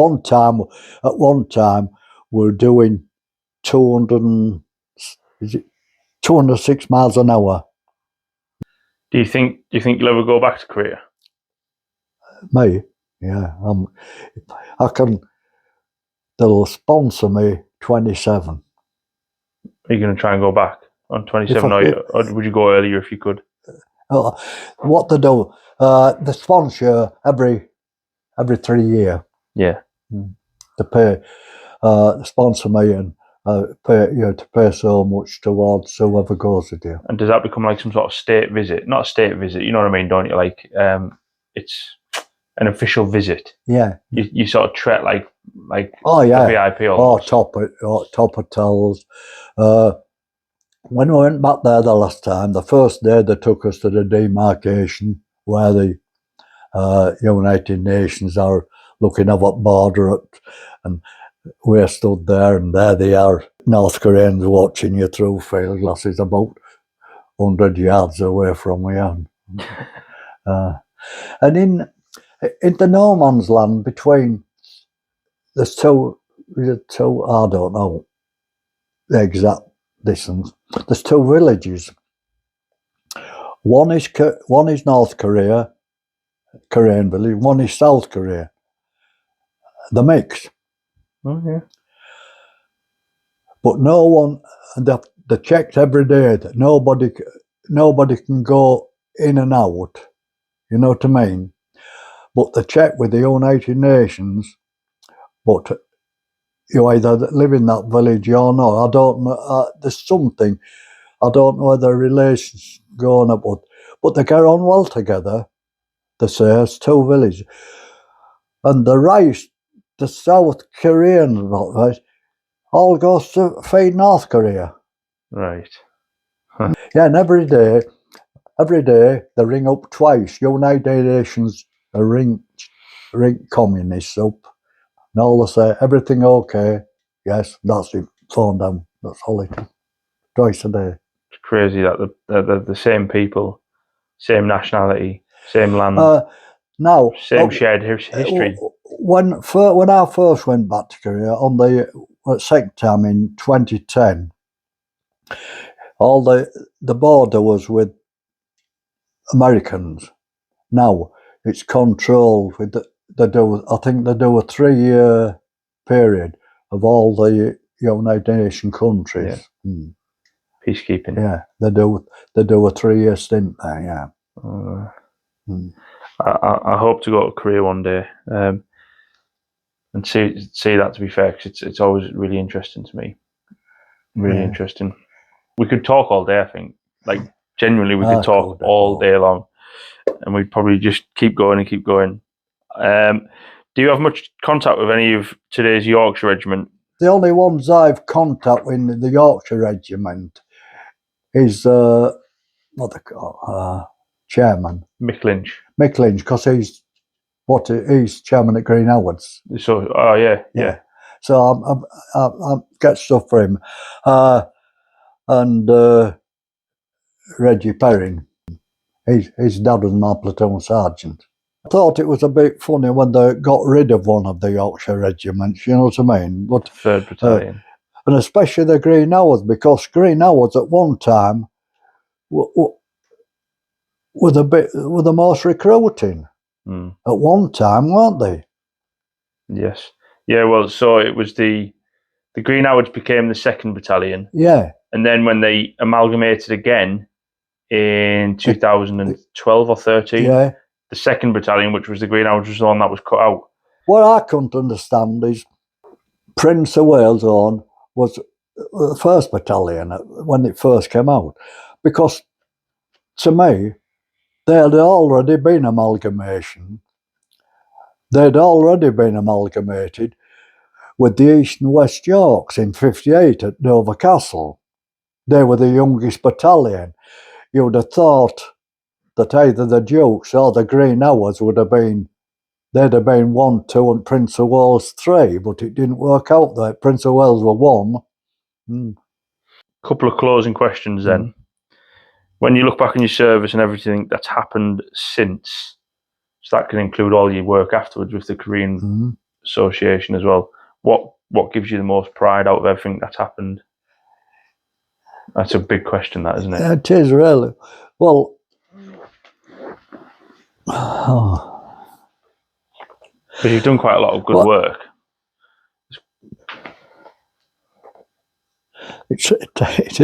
one time, we're doing 206 miles an hour. Do you think you'll ever go back to Korea? Me? Yeah. They'll sponsor me 27. Are you going to try and go back on 27, or would you go earlier if you could? What they do, they sponsor every 3 years. Yeah. They pay, sponsor me and to pay so much towards whoever goes with you. And does that become like some sort of state visit? Not a state visit, you know what I mean, don't you? Like, it's an official visit. Yeah. You sort of treat like oh yeah, a VIP almost. top hotels. When we went back there the last time, the first day they took us to the demarcation where the United Nations are looking over the border, and we stood there, and there they are, North Koreans watching you through field glasses about 100 yards away from me. And in the no man's land between, there's two, I don't know the exact distance. There's two villages. One is North Korea, Korean village. One is South Korea. The mix. Oh yeah. But no one, they checked every day that nobody can go in and out. You know what I mean? But they check with the United Nations. But you either live in that village or not. I don't know. There's something. I don't know whether relations going up, but they get on well together. They say it's two villages, and the South Koreans, right, all goes to feed North Korea. Right. Yeah, and every day they ring up twice. United Nations ring communists up, and all they say, everything okay? Yes, that's it. Phone them. That's all it is. Twice a day. It's crazy that the same people, same nationality, same land, now same shared history. When I first went back to Korea on the second time in 2010, all the border was with Americans. Now it's controlled with I think they do a 3-year period of all the United Nations countries. Yeah. Peacekeeping. Yeah, they do a 3-year stint there. Yeah. I hope to go to Korea one day and see that. To be fair, because it's always really interesting to me. Really interesting. We could talk all day. I think, like, genuinely, we could talk all day long, and we'd probably just keep going and keep going. Do you have much contact with any of today's Yorkshire Regiment? The only ones I've contact with the Yorkshire Regiment is what they call chairman Mick Lynch. Mick Lynch, because he's chairman at Green Howards. So, oh yeah. So I get stuff for him, and Reggie Perrin. His dad was my platoon sergeant. I thought it was a bit funny when they got rid of one of the Yorkshire regiments. You know what I mean? But 3rd Battalion, and especially the Green Howards, because Green Howards at one time were the most recruiting. At one time, weren't they? Yes. Yeah. Well, so it was the Green Howards became the 2nd Battalion. Yeah. And then when they amalgamated again in 2012 or 13, yeah, the 2nd Battalion, which was the Green Howards, was the one that was cut out. What I couldn't understand is Prince of Wales on was the 1st Battalion when it first came out, because to me there had already been amalgamation. They'd already been amalgamated with the East and West Yorks in '58 at Dover Castle. They were the youngest battalion. You would have thought that either the Dukes or the Green Howards they'd have been 1, 2 and Prince of Wales 3, but it didn't work out there. Prince of Wales were 1. Couple of closing questions then. When you look back on your service and everything that's happened since, so that can include all your work afterwards with the Korean Association as well, what gives you the most pride out of everything that's happened? That's a big question, that, isn't it? It is really. Well, because you've done quite a lot of good work. It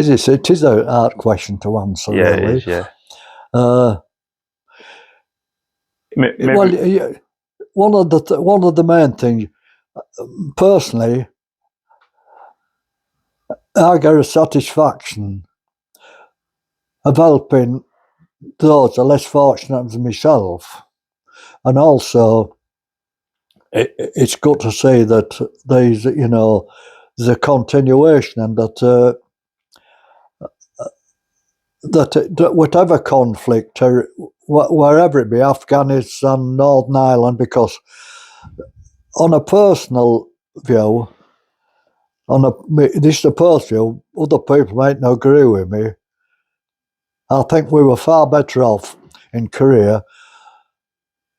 is a hard question to answer. Yeah, really. it is. Yeah. Well, one of the main things, personally, I get a satisfaction of helping those are less fortunate than myself, and also it's good to see that there's a continuation, and that whatever conflict, or wherever it be, Afghanistan, Northern Ireland, because on a personal view, this is a personal view, other people might not agree with me. I think we were far better off in Korea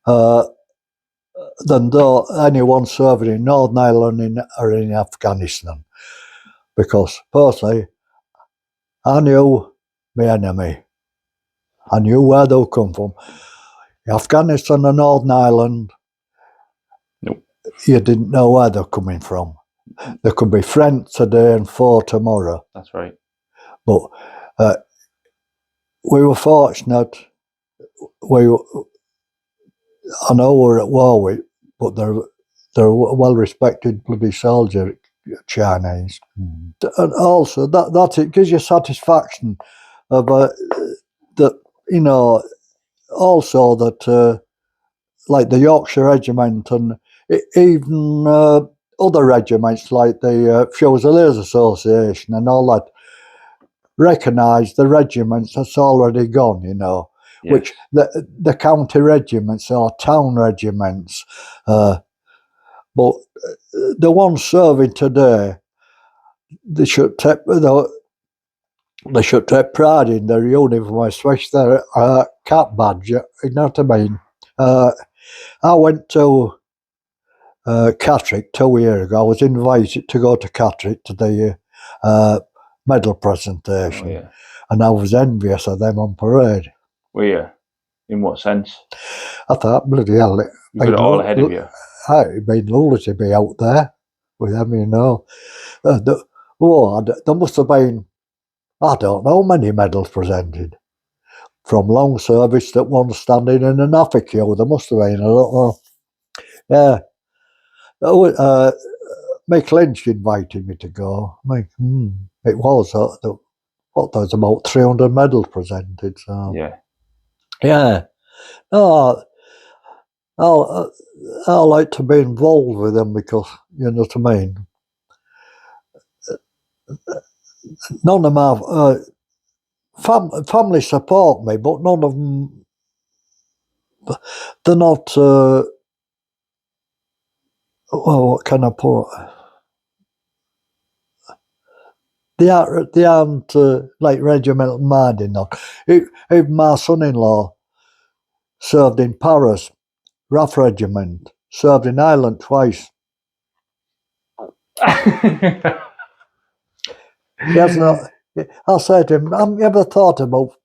than though anyone serving in Northern Ireland or in Afghanistan, because personally, I knew my enemy. I knew where they would come from. Afghanistan and Northern Ireland, nope. You didn't know where they're coming from. There could be friends today and foe tomorrow. That's right. But we were fortunate. I know we're at war with, but they're well-respected bloody soldier, Chinese. And also, that it gives you satisfaction of that, also that, like the Yorkshire Regiment and even other regiments like the Fusiliers Association and all that, recognise the regiments that's already gone, Yes. which the county regiments or town regiments. But the ones serving today, they should take pride in their uniform, especially their cap badge. You know what I mean? I went to Catterick 2 years ago. I was invited to go to Catterick to the medal presentation, and I was envious of them on parade. Were you? In what sense? I thought, bloody hell, you got it all ahead of you. It'd been lovely to be out there with them, there must have been, I don't know, many medals presented. From long service that one standing in an office queue, there must have been, I don't know. Yeah. Mick Lynch invited me to go. It was, there was about 300 medals presented. So. Yeah. No, I like to be involved with them because, you know what I mean? None of my family support me, but none of them, they're not well, what can I put? They aren't like regimental minded now. Even my son-in-law served in Paris, RAF Regiment, served in Ireland twice. He has not. I said to him, "Have you ever thought about,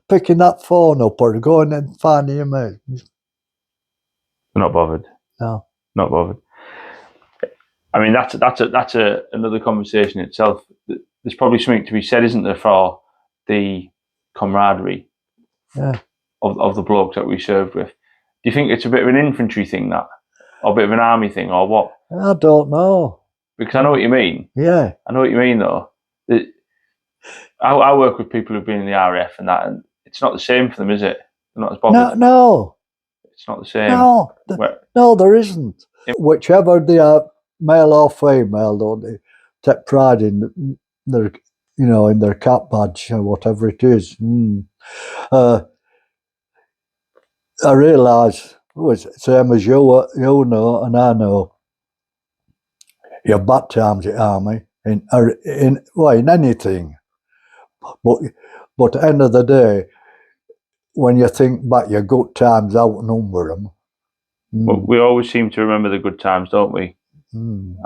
picking that phone up or going and finding your mate?" Not bothered. No. Not bothered. I mean, that's another conversation itself. There's probably something to be said, isn't there, for the camaraderie of the blokes that we served with. Do you think it's a bit of an infantry thing, that, or a bit of an army thing, or what? I don't know. Because I know what you mean. Yeah. I know what you mean, though. I work with people who've been in the RAF and that, and it's not the same for them, is it? They're not as bothered. No. It's not the same. No, there isn't. Whichever they are, male or female, though, they take pride in their, in their cap badge or whatever it is. I realise, it's the same as you know, and I know. You're bad times at army in anything, but at the end of the day, when you think back, your good times outnumber them. Well, we always seem to remember the good times, don't we?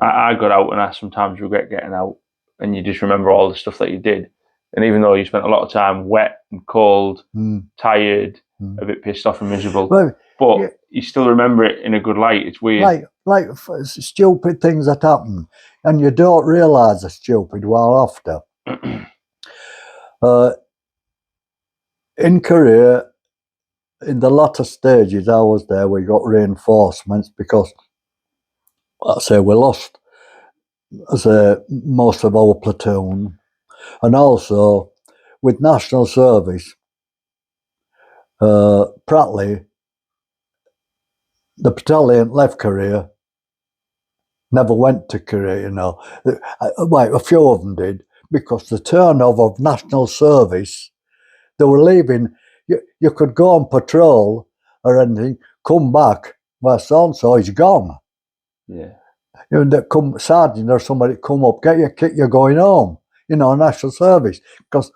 I got out and I sometimes regret getting out, and you just remember all the stuff that you did. And even though you spent a lot of time wet and cold, tired, a bit pissed off and miserable, but you still remember it in a good light. It's weird. Like stupid things that happen, and you don't realise they're stupid while after. In Korea, in the latter stages I was there, we got reinforcements because, let's say, we lost most of our platoon, and also with national service, Pratley, the battalion left Korea, never went to Korea, a few of them did, because the turnover of national service, they were leaving. You could go on patrol or anything, come back, well, so-and-so is gone. Yeah. Sergeant or somebody come up, get your kit, you're going home, national service. Because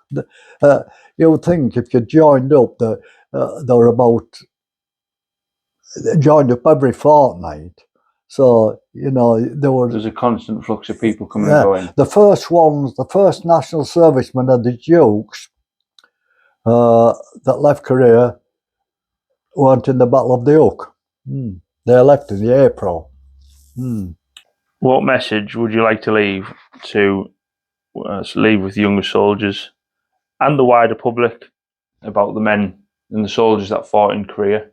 you would think if you joined up, they were joined up every fortnight. So, there's a constant flux of people coming and going. The first national servicemen of the Dukes that left Korea weren't in the Battle of the Hook. They left in the April. What message would you like to leave with younger soldiers and the wider public about the men and the soldiers that fought in Korea?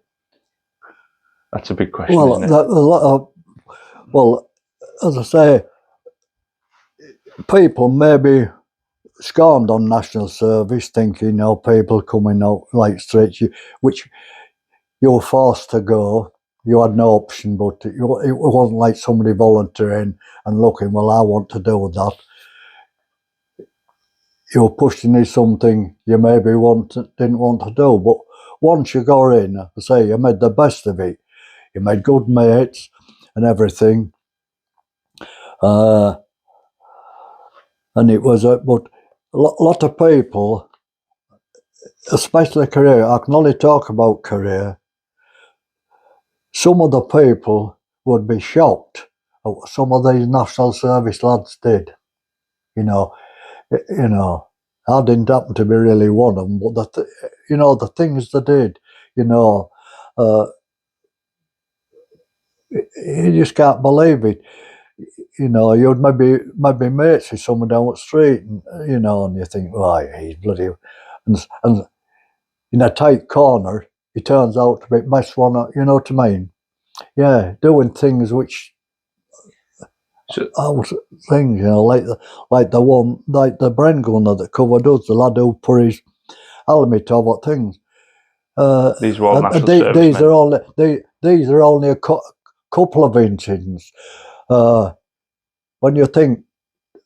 That's a big question, isn't it? Well, as I say, people maybe scorned on national service, thinking, people coming out like straight, which you were forced to go. You had no option, but it wasn't like somebody volunteering and looking, well, I want to do that. You were pushed into something you maybe didn't want to do. But once you got in, I say, you made the best of it. You made good mates and everything. And it was, but a lot of people, especially Korea, I can only talk about Korea. Some of the people would be shocked at what some of these national service lads did. I didn't happen to be really one of them, but the things they did, you just can't believe it. You'd maybe mates with someone down the street, and you think, right, he's bloody, and in a tight corner, he turns out to be the best one. You know what I mean? Yeah, doing things which I was thinking, like the Bren gunner that covered us, the lad who put his helmet over things. These were all national servicemen. These are only a couple of incidents. When you think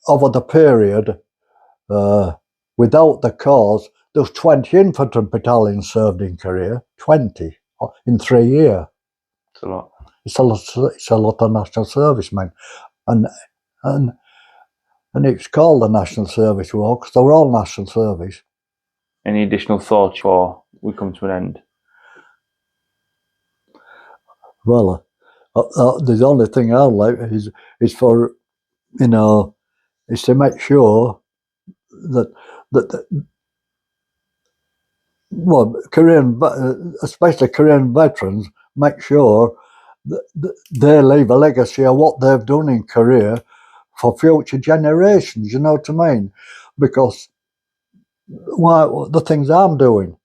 over the period, without the cause, there was 20 infantry battalions served in Korea, 20 in 3 years. It's a lot. It's a lot of national servicemen, and and it's called the National Service War because they're all national service. Any additional thoughts before we come to an end? Well, the only thing I'd like is for, you know, is to make sure that well, especially Korean veterans, make sure that they leave a legacy of what they've done in Korea for future generations. You know what I mean? Because the things I'm doing,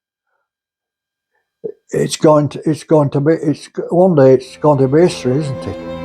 one day it's going to be history, isn't it?